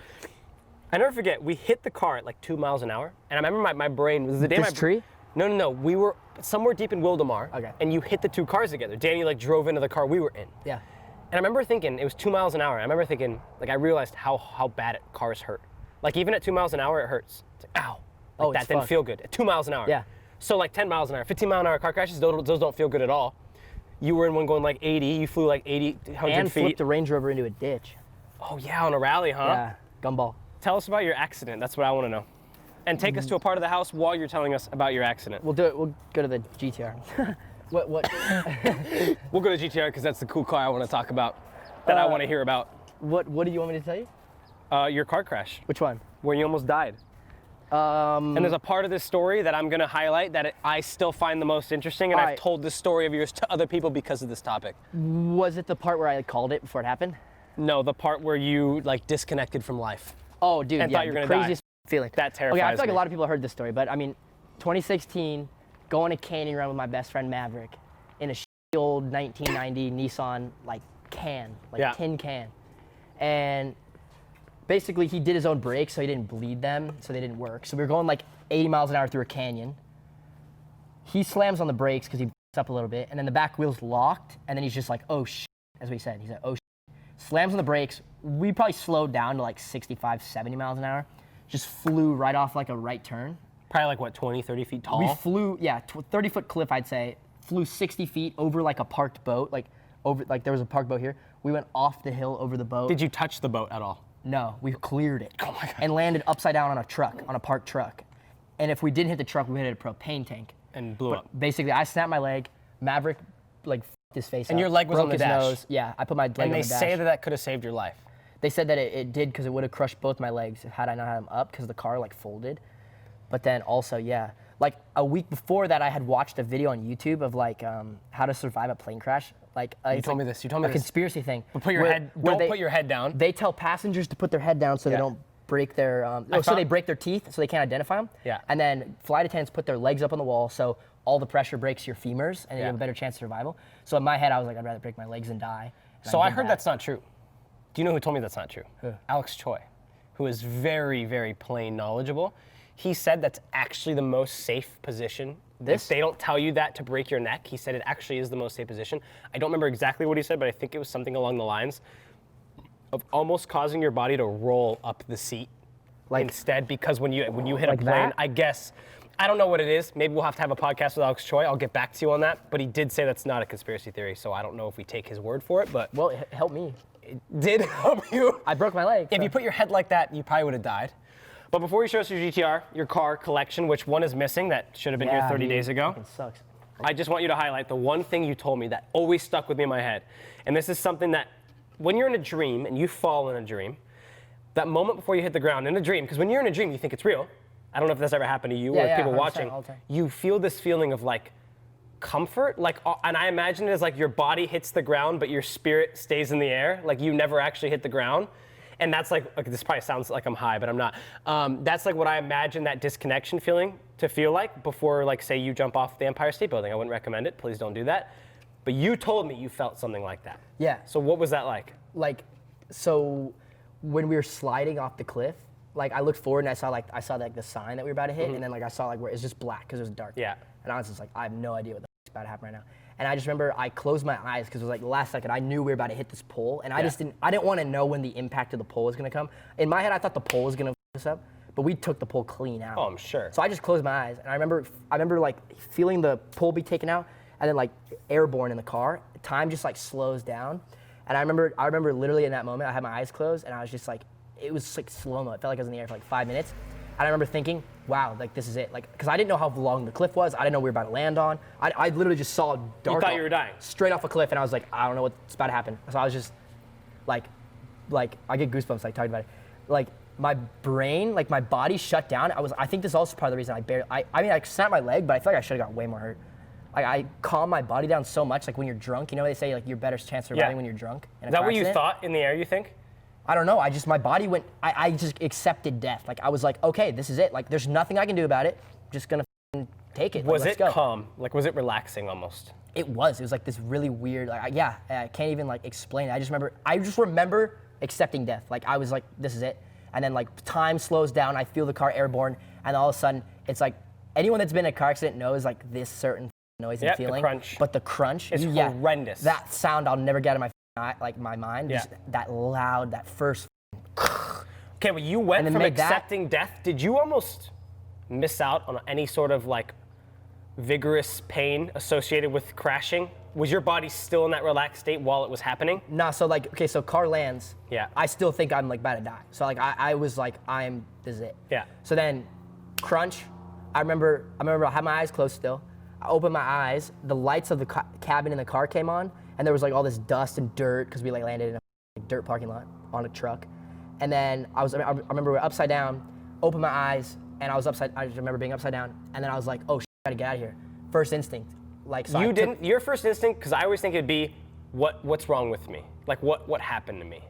I never forget, we hit the car at like 2 miles an hour. And I remember my brain was the day This tree? No. We were somewhere deep in Wildemar. Okay. And you hit the 2 cars together. Danny like drove into the car we were in. Yeah. And I remember thinking, it was 2 miles an hour. I remember thinking, like, I realized how bad cars hurt. Like, even at 2 miles an hour, it hurts. It's like, ow. Like, that didn't feel good. At 2 miles an hour. Yeah. So like 10 miles an hour, 15 mile an hour car crashes, those don't feel good at all. You were in one going like 80, you flew like 80, 100 and feet. flipped a Range Rover into a ditch. Oh yeah, on a rally, huh? Yeah, gumball. Tell us about your accident, that's what I want to know. And take us to a part of the house while you're telling us about your accident. We'll do it, we'll go to the GTR. What? We'll go to GTR because that's the cool car I want to talk about, that I want to hear about. What do you want me to tell you? Your car crash. Which one? Where you almost died. And there's a part of this story that I'm going to highlight that I still find the most interesting, and I've told this story of yours to other people because of this topic. Was it the part where I called it before it happened? No, the part where you like disconnected from life. Oh, dude, and yeah, thought you were the gonna craziest feeling. That terrifies Okay, I feel like me. a lot of people have heard this story, but I mean, 2016, going to canyon run with my best friend Maverick in a old 1990 Nissan tin can, and basically he did his own brakes, so he didn't bleed them, so they didn't work. So we were going like 80 miles an hour through a canyon. He slams on the brakes because he up a little bit, and then the back wheel's locked, and then he's just like, oh shit, as we said. He said, oh shit. Slams on the brakes. We probably slowed down to like 65, 70 miles an hour. Just flew right off like a right turn. Probably like what, 20, 30 feet tall? We flew, 30-foot cliff, I'd say. Flew 60 feet over like a parked boat, like there was a parked boat here. We went off the hill over the boat. Did you touch the boat at all? No, we cleared it. Oh my God. And landed upside down on a truck, on a parked truck. And if we didn't hit the truck, we hit a propane tank. And blew up. Basically, I snapped my leg. Maverick, like, f***ed his face And up, your leg was broke on the his dash. nose. Yeah, I put my leg on And the they dash. say that could have saved your life. They said that it did because it would have crushed both my legs had I not had them up because the car like folded. But then also, yeah, like a week before that, I had watched a video on YouTube of like how to survive a plane crash. You told me this. You told me a this. conspiracy thing. But put your head. Don't put your head down. They tell passengers to put their head down so they don't break their. So they break their teeth so they can't identify them. Yeah. And then flight attendants put their legs up on the wall so all the pressure breaks your femurs and you have a better chance of survival. So in my head, I was like, I'd rather break my legs than die. So I heard that's not true. Do you know who told me that's not true? Who? Alex Choi, who is very, very plane knowledgeable. He said that's actually the most safe position. If they don't tell you that to break your neck, he said it actually is the most safe position. I don't remember exactly what he said, but I think it was something along the lines of almost causing your body to roll up the seat instead, because when you hit a plane, that? I guess, I don't know what it is. Maybe we'll have to have a podcast with Alex Choi. I'll get back to you on that. But he did say that's not a conspiracy theory, so I don't know if we take his word for it. But Well, it helped me. it did help you. I broke my leg. If you put your head like that, you probably would have died. But before you show us your GTR, your car collection, which one is missing that should have been here 30 days ago, Fucking sucks. I just want you to highlight the one thing you told me that always stuck with me in my head. And this is something that when you're in a dream and you fall in a dream, that moment before you hit the ground in a dream, because when you're in a dream, you think it's real. I don't know if that's ever happened to you or people 100% watching. all the time. You feel this feeling of like comfort, like, and I imagine it as like your body hits the ground, but your spirit stays in the air, like you never actually hit the ground. And that's like this probably sounds like I'm high, but I'm not. That's like what I imagine that disconnection feeling to feel like before, like, say you jump off the Empire State Building. I wouldn't recommend it. Please don't do that. But you told me you felt something like that. Yeah. So what was that like? Like, so when we were sliding off the cliff, like I looked forward and I saw the sign that we were about to hit, and then like I saw like where it's just black because it was dark. Yeah. And I was just like, I have no idea what the f is about to happen right now. And I just remember I closed my eyes because it was like the last second. I knew we were about to hit this pole, and I didn't want to know when the impact of the pole was gonna come. In my head, I thought the pole was gonna f us up, but we took the pole clean out. Oh, I'm sure. So I just closed my eyes, and I remember like feeling the pole be taken out, and then like airborne in the car. Time just like slows down, and I remember literally in that moment, I had my eyes closed, and I was just like, it was like slow-mo. It felt like I was in the air for like 5 minutes. And I remember thinking, wow, like this is it. Like, because I didn't know how long the cliff was. I didn't know we were about to land on. I literally just saw dark. You thought you were dying. Straight off a cliff, and I was like, I don't know what's about to happen. So I was just like I get goosebumps like talking about it. Like my brain, like my body shut down. I think this is also part of the reason I snapped my leg, but I feel like I should have got way more hurt. Like I calmed my body down so much. Like when you're drunk, you know they say like you're better chance of surviving when you're drunk. Is that what you thought in the air? You think? I don't know. My body went. I just accepted death. Like I was like, okay, this is it. Like there's nothing I can do about it. I'm just gonna take it. Was it calm? Like was it relaxing almost? It was. It was like this really weird. Like I can't even like explain it. I just remember accepting death. Like I was like, this is it. And then like time slows down. I feel the car airborne, and all of a sudden it's like anyone that's been in a car accident knows like this certain noise and feeling. The crunch. But the crunch is horrendous. That sound I'll never get out of my mind. Yeah. Just that loud, that first. Okay, well, you went from accepting death. Did you almost miss out on any sort of like vigorous pain associated with crashing? Was your body still in that relaxed state while it was happening? Nah, so like, okay, so car lands. Yeah. I still think I'm like about to die. So like, I was like, this is it. Yeah. So then, crunch. I remember I had my eyes closed still. I opened my eyes. The lights of the cabin in the car came on, and there was like all this dust and dirt because we like landed in a dirt parking lot on a truck. And then I remember we were upside down, opened my eyes, and I just remember being upside down, and then I was like, oh shit, I gotta get out of here. First instinct. Like, so your first instinct, because I always think it'd be, what's wrong with me? Like what happened to me?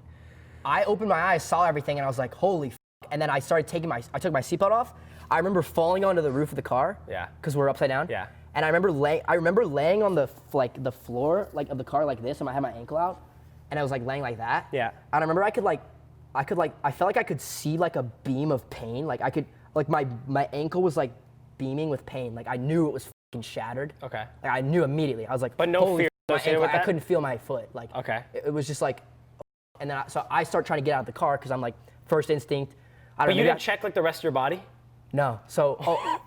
I opened my eyes, saw everything, and I was like, holy f***. And then I started I took my seatbelt off. I remember falling onto the roof of the car. Yeah. Because we're upside down. Yeah. And I remember laying on the floor like of the car like this, and I had my ankle out, and I was like laying like that. Yeah. And I remember I felt like I could see like a beam of pain. Like my ankle was like beaming with pain. Like I knew it was fucking shattered. Okay. Like I knew immediately. I was like, but no fear associated with that? I couldn't feel my foot. Like okay. It was just like, and then so I start trying to get out of the car because I'm like first instinct. But you didn't check like the rest of your body? No. So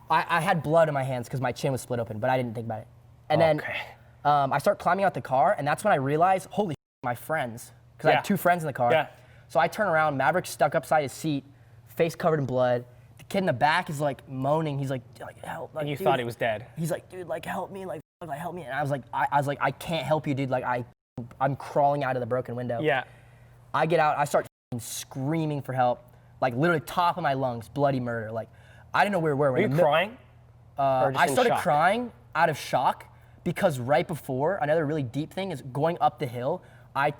I had blood in my hands because my chin was split open, but I didn't think about it. And then I start climbing out the car, and that's when I realized, holy shit, my friends, because I had two friends in the car. Yeah. So I turn around, Maverick's stuck upside his seat, face covered in blood. The kid in the back is like moaning. He's like help. Like, and you dude. thought he was dead. He's like, dude, like help me, like help me. And I was like, I can't help you, dude. Like I'm crawling out of the broken window. Yeah. I get out, I start screaming for help, like literally top of my lungs, bloody murder. Like I didn't know where we were. Were you crying? I started crying out of shock because right before, another really deep thing is going up the hill. I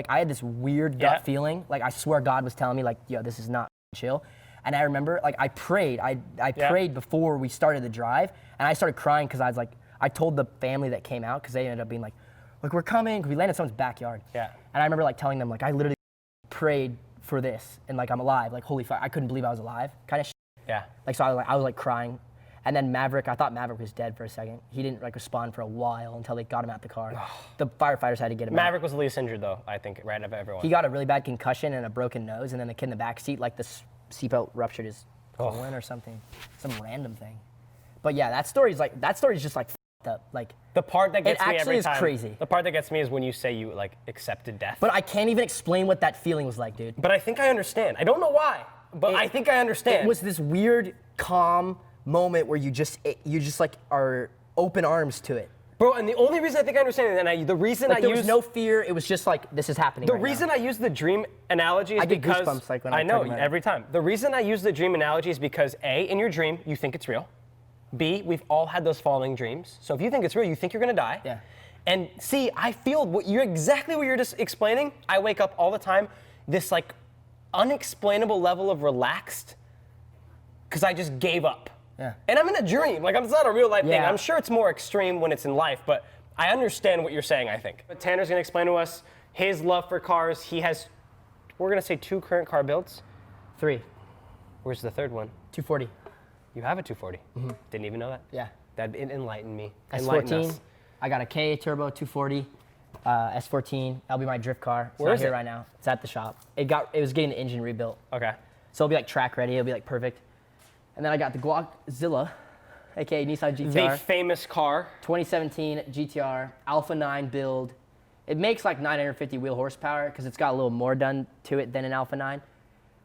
had this weird gut feeling. Like I swear God was telling me like, yo, this is not chill. And I remember like I prayed. I prayed before we started the drive, and I started crying because I told the family that came out because they ended up being like, look, we're coming. We landed in someone's backyard. Yeah. And I remember like telling them like I literally prayed for this and like I'm alive. Like holy fuck, I couldn't believe I was alive. Kind of. Yeah. Like so I was like crying. And then Maverick, I thought Maverick was dead for a second. He didn't like respond for a while until they got him out the car. The firefighters had to get him out. Maverick was the least injured though, I think, right of everyone. He got a really bad concussion and a broken nose, and then the kid in the back seat, like the seatbelt ruptured his colon or something. Some random thing. But yeah, that story's just like f***ed up. Like the part that gets me every time. It actually is crazy. The part that gets me is when you say you like accepted death. But I can't even explain what that feeling was like, dude. But I think I understand. I don't know why, but I think I understand. It was this weird, calm moment where you just like are open arms to it. Bro, and the only reason I think I understand it, and the reason there was no fear, it was just like, this is happening The reason I use the dream analogy is because... I get goosebumps like when I know, every time. The reason I use the dream analogy is because A, in your dream, you think it's real. B, we've all had those falling dreams. So if you think it's real, you think you're gonna die. Yeah. And C, I feel exactly what you're just explaining. I wake up all the time, this like unexplainable level of relaxed because I just gave up. Yeah. And I'm in a dream. Like, it's not a real life thing. Yeah. I'm sure it's more extreme when it's in life, but I understand what you're saying, I think. But Tanner's gonna explain to us his love for cars. He has, we're gonna say 2 current car builds. 3. Where's the third one? 240. You have a 240. Didn't even know that. Yeah. That enlightened me. S14. Enlighten us. I got a K turbo 240. S14. That'll be my drift car. It's Where not is here it? right now. It's at the shop. It was getting the engine rebuilt. Okay. So it'll be like track ready. It'll be like perfect. And then I got the Guaczilla, aka Nissan GTR. The famous car. 2017 GTR, Alpha 9 build. It makes like 950 wheel horsepower because it's got a little more done to it than an Alpha 9.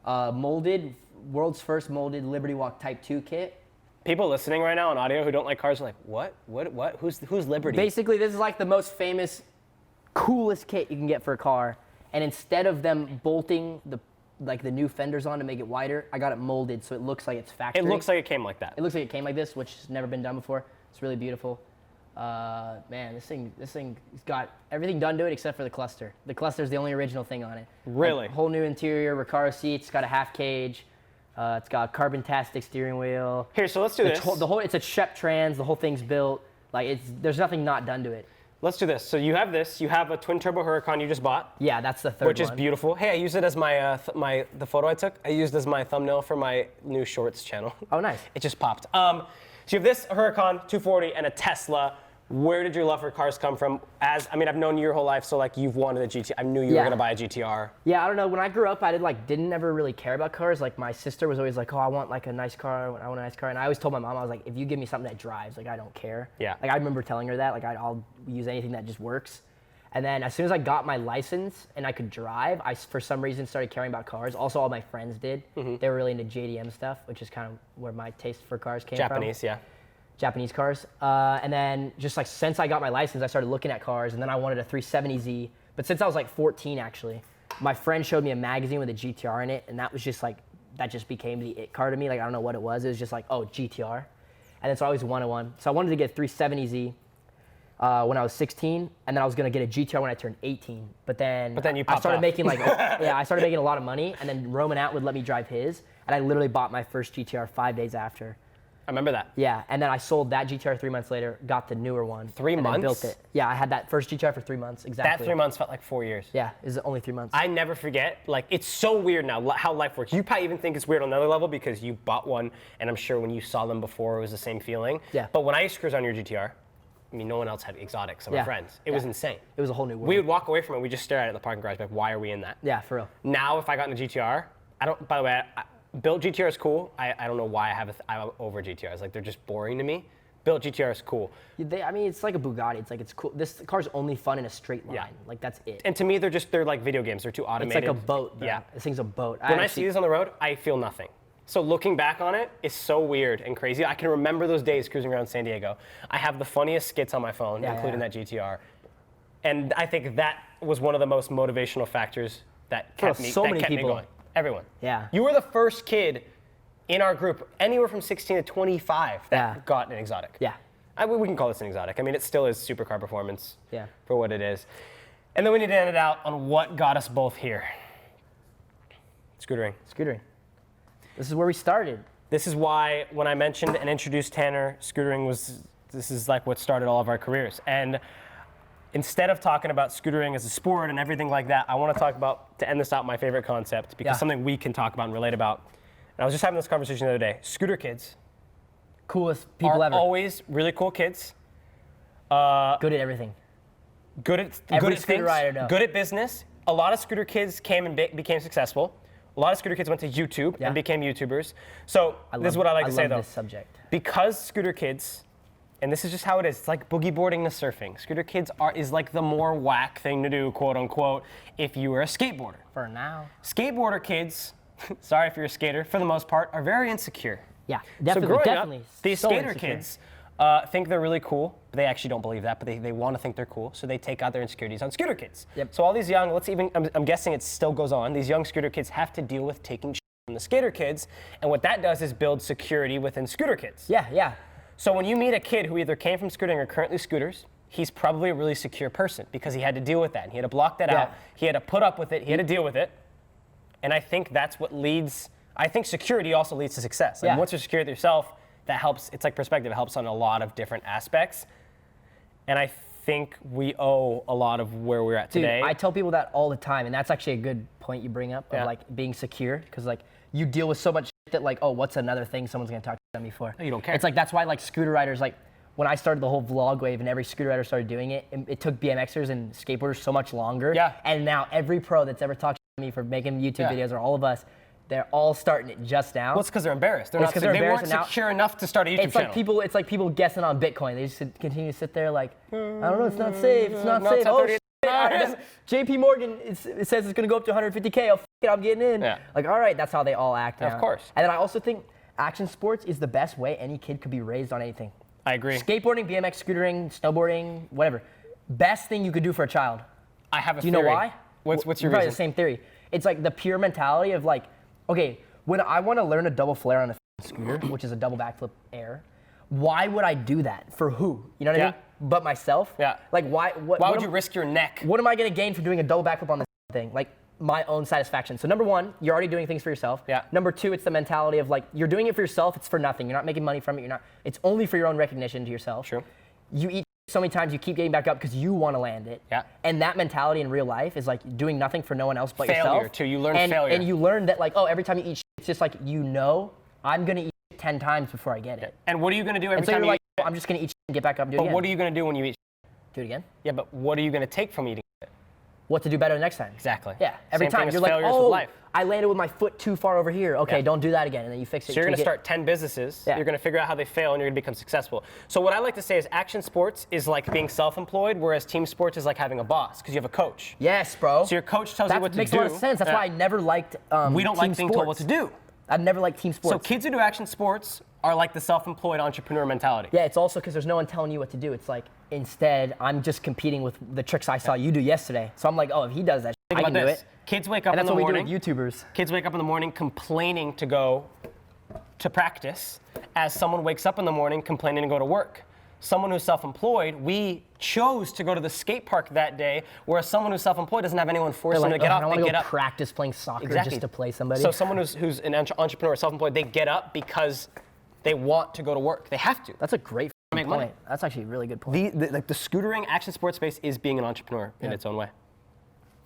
Molded, world's first molded Liberty Walk Type 2 kit. People listening right now on audio who don't like cars are like, what? Who's Liberty? Basically, this is like the most famous, coolest kit you can get for a car. And instead of them bolting the new fenders on to make it wider, I got it molded so it looks like it's factory. It looks like it came like that. It looks like it came like this, which has never been done before. It's really beautiful. Man, this thing's got everything done to it except for the cluster. The cluster's the only original thing on it. Really? Like, whole new interior, Recaro seats. It's got a half cage. It's got a carbon-tastic steering wheel. Here, so let's do this. It's a Shep Trans. The whole thing's built. Like there's nothing not done to it. Let's do this. So you have this. You have a twin turbo Huracan you just bought. Yeah, that's the third Which one. is beautiful. Hey, I used it as my the photo I took. I used as my thumbnail for my new shorts channel. Oh, nice. It just popped. So you have this Huracan 240 and a Tesla. Where did your love for cars come from? I've known you your whole life, so like you've wanted a GTR. I knew you were gonna buy a GTR. Yeah, I don't know. When I grew up, I didn't ever really care about cars. Like my sister was always like, "Oh, I want like a nice car. I want a nice car." And I always told my mom, I was like, "If you give me something that drives, like I don't care." Yeah. Like I remember telling her that, like I'll use anything that just works. And then as soon as I got my license and I could drive, I for some reason started caring about cars. Also, all my friends did. They were really into JDM stuff, which is kind of where my taste for cars came from. Japanese, yeah. Japanese cars. And then just like since I got my license, I started looking at cars, and then I wanted a 370Z. But since I was like 14, actually, my friend showed me a magazine with a GTR in it, and that was just like, that just became the it car to me. Like, I don't know what it was. It was just like, oh, GTR. And then so I always wanted one. So I wanted to get a 370Z when I was 16, and then I was gonna get a GTR when I turned 18. But then you I popped started off. making like, I started making a lot of money, and then Roman Out would let me drive his, and I literally bought my first GTR 5 days after. I remember that. Yeah, and then I sold that GTR 3 months later, got the newer one. 3 and months? then built it. Yeah, I had that first GTR for 3 months, exactly. That 3 months felt like 4 years. Yeah, it was only 3 months. I never forget, like, it's so weird now how life works. You probably even think it's weird on another level because you bought one, and I'm sure when you saw them before, it was the same feeling. Yeah. But when I used to cruise on your GTR, I mean, no one else had exotics, so my Yeah. friends. It was insane. It was a whole new world. We would walk away from it, we just stare at it in the parking garage, like, why are we in that? Yeah, for real. Now, if I got in a GTR, by the way, built GTR is cool. I don't know why I'm over GTRs. Like, they're just boring to me. Built GTR is cool. It's like a Bugatti. It's cool. This car's only fun in a straight line. Yeah. Like, that's it. And to me, they're like video games. They're too It's automated. like a boat, bro. Yeah. This thing's a boat. When I see this on the road, I feel nothing. So looking back on it is so weird and crazy. I can remember those days cruising around San Diego. I have the funniest skits on my phone, including that GTR. And I think that was one of the most motivational factors that kept me going. Everyone. Yeah. You were the first kid in our group, anywhere from 16 to 25, that got an exotic. Yeah. We can call this an exotic. I mean, it still is supercar performance Yeah. for what it is. And then we need to end it out on what got us both here. Scootering. Scootering. This is where we started. This is why when I mentioned and introduced Tanner, scootering this is like what started all of our careers. And instead of talking about scootering as a sport and everything like that, I want to talk about, to end this out, my favorite concept, because something we can talk about and relate about. And I was just having this conversation the other day. Scooter kids. Coolest people ever. Always really cool kids. Good at everything. Good at Every things, scooter rider knows. good at business. A lot of scooter kids came and became successful. A lot of scooter kids went to YouTube and became YouTubers. So this is what I like to say though. I love this subject. Because scooter kids, and this is just how it is, it's like boogie boarding to surfing. Scooter kids is like the more whack thing to do, quote unquote, if you were a skateboarder. For now. Skateboarder kids, sorry if you're a skater, for the most part, are very insecure. Yeah, definitely. So growing definitely. up, these so skater insecure. kids think they're really cool. But they actually don't believe that, but they want to think they're cool. So they take out their insecurities on scooter kids. Yep. So all these young, I'm guessing it still goes on, these young scooter kids have to deal with taking shit from the skater kids. And what that does is build security within scooter kids. Yeah, yeah. So when you meet a kid who either came from scootering or currently scooters, he's probably a really secure person because he had to deal with that. And he had to block that out. He had to put up with it. He had to deal with it. And I think that's what leads, I think security also leads to success. Like once you're secure with yourself, that helps, it's like perspective, it helps on a lot of different aspects. And I think we owe a lot of where we're at today. Dude, I tell people that all the time, and that's actually a good point you bring up of like being secure, because like you deal with so much shit that like, oh, what's another thing someone's gonna talk to me for? No, you don't care. It's like, that's why like scooter riders, like when I started the whole vlog wave and every scooter rider started doing it, it took BMXers and skateboarders so much longer. Yeah. And now every pro that's ever talked to me for making YouTube videos, or all of us, they're all starting it just now. Well, it's because they're embarrassed. They're not, they weren't secure enough to start a YouTube channel. It's like people guessing on Bitcoin. They just continue to sit there like, I don't know, it's not safe, it's not safe. Oh, shit. JP Morgan, it says it's gonna go up to 150K. Oh, f it, I'm getting in. Yeah. Like, all right, that's how they all act now. Of course. And then I also think action sports is the best way any kid could be raised on anything. I agree. Skateboarding, BMX, scootering, snowboarding, whatever. Best thing you could do for a child. I have a theory. theory. Do you know why? What's your reason? Probably the same theory. It's like the pure mentality of like, okay, when I want to learn a double flare on a scooter, which is a double backflip air, why would I do that? For who? You know what I mean? But myself? Yeah. Like, why would you risk your neck? What am I going to gain from doing a double backflip on this thing? Like, my own satisfaction. So number one, you're already doing things for yourself. Yeah. Number two, it's the mentality of like, you're doing it for yourself, it's for nothing. You're not making money from it. It's only for your own recognition to yourself. True. You eat so many times, you keep getting back up because you want to land it. Yeah. And that mentality in real life is like doing nothing for no one else but yourself. Failure too, you learn failure. And you learn that like, oh, every time you eat shit, it's just like, you know, I'm going to eat shit 10 times before I get it. And what are you going to do every so time you're you like, oh, I'm just going to eat shit and get back up and do it again. But what are you going to do when you eat shit? Do it again? Yeah, but what are you going to take from eating shit? What to do better next time. Exactly. Yeah, every Same time thing you're as like, failures with oh, life. I landed with my foot too far over here. Okay, don't do that again, and then you fix it. So you're going to start 10 businesses, you're going to figure out how they fail, and you're going to become successful. So what I like to say is action sports is like being self-employed, whereas team sports is like having a boss, because you have a coach. Yes, bro. So your coach tells you what to do. That makes a lot of sense. That's why I never liked we don't like being told what to do. I've never liked team sports. So kids who do action sports are like the self-employed entrepreneur mentality. Yeah, it's also because there's no one telling you what to do. It's like, instead, I'm just competing with the tricks I saw you do yesterday. So I'm like, oh, if he does that, I can do it. Kids wake up in the morning. And that's what we do with YouTubers. Kids wake up in the morning complaining to go to practice, as someone wakes up in the morning complaining to go to work. Someone who's self-employed, we chose to go to the skate park that day, whereas someone who's self-employed doesn't have anyone forcing them to get up. They get up. Practice playing soccer just to play somebody. So someone who's an entrepreneur, self-employed, they get up because they want to go to work. They have to. That's a great point. Money. That's actually a really good point. The scootering action sports space is being an entrepreneur in its own way.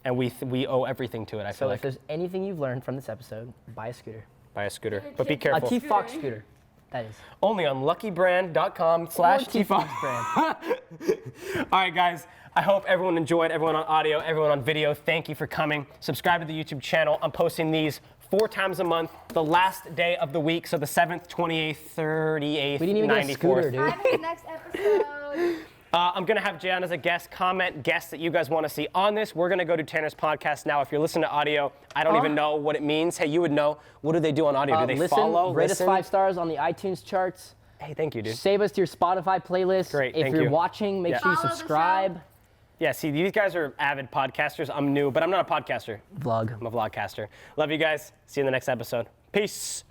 And we owe everything to it, I feel like. So if there's anything you've learned from this episode, buy a scooter. Buy a scooter, but be careful. A T-Fox scooter, that is. Only on luckybrand.com/T-Fox brand. All right, guys. I hope everyone enjoyed, everyone on audio, everyone on video. Thank you for coming. Subscribe to the YouTube channel. I'm posting these 4 times a month, the last day of the week, so the 7th, 28th, 38th, 94th. We didn't even get a scooter, dude. I'm in the next episode. I'm going to have Jan as a guest. Comment guests that you guys want to see on this. We're going to go to Tanner's podcast now. If you're listening to audio, I don't even know what it means. Hey, you would know. What do they do on audio? Do they follow? Rate us 5 stars on the iTunes charts. Hey, thank you, dude. Save us to your Spotify playlist. Great, if you're watching, make sure you subscribe. Yeah, see, these guys are avid podcasters. I'm new, but I'm not a podcaster. Vlog. I'm a vlogcaster. Love you guys. See you in the next episode. Peace.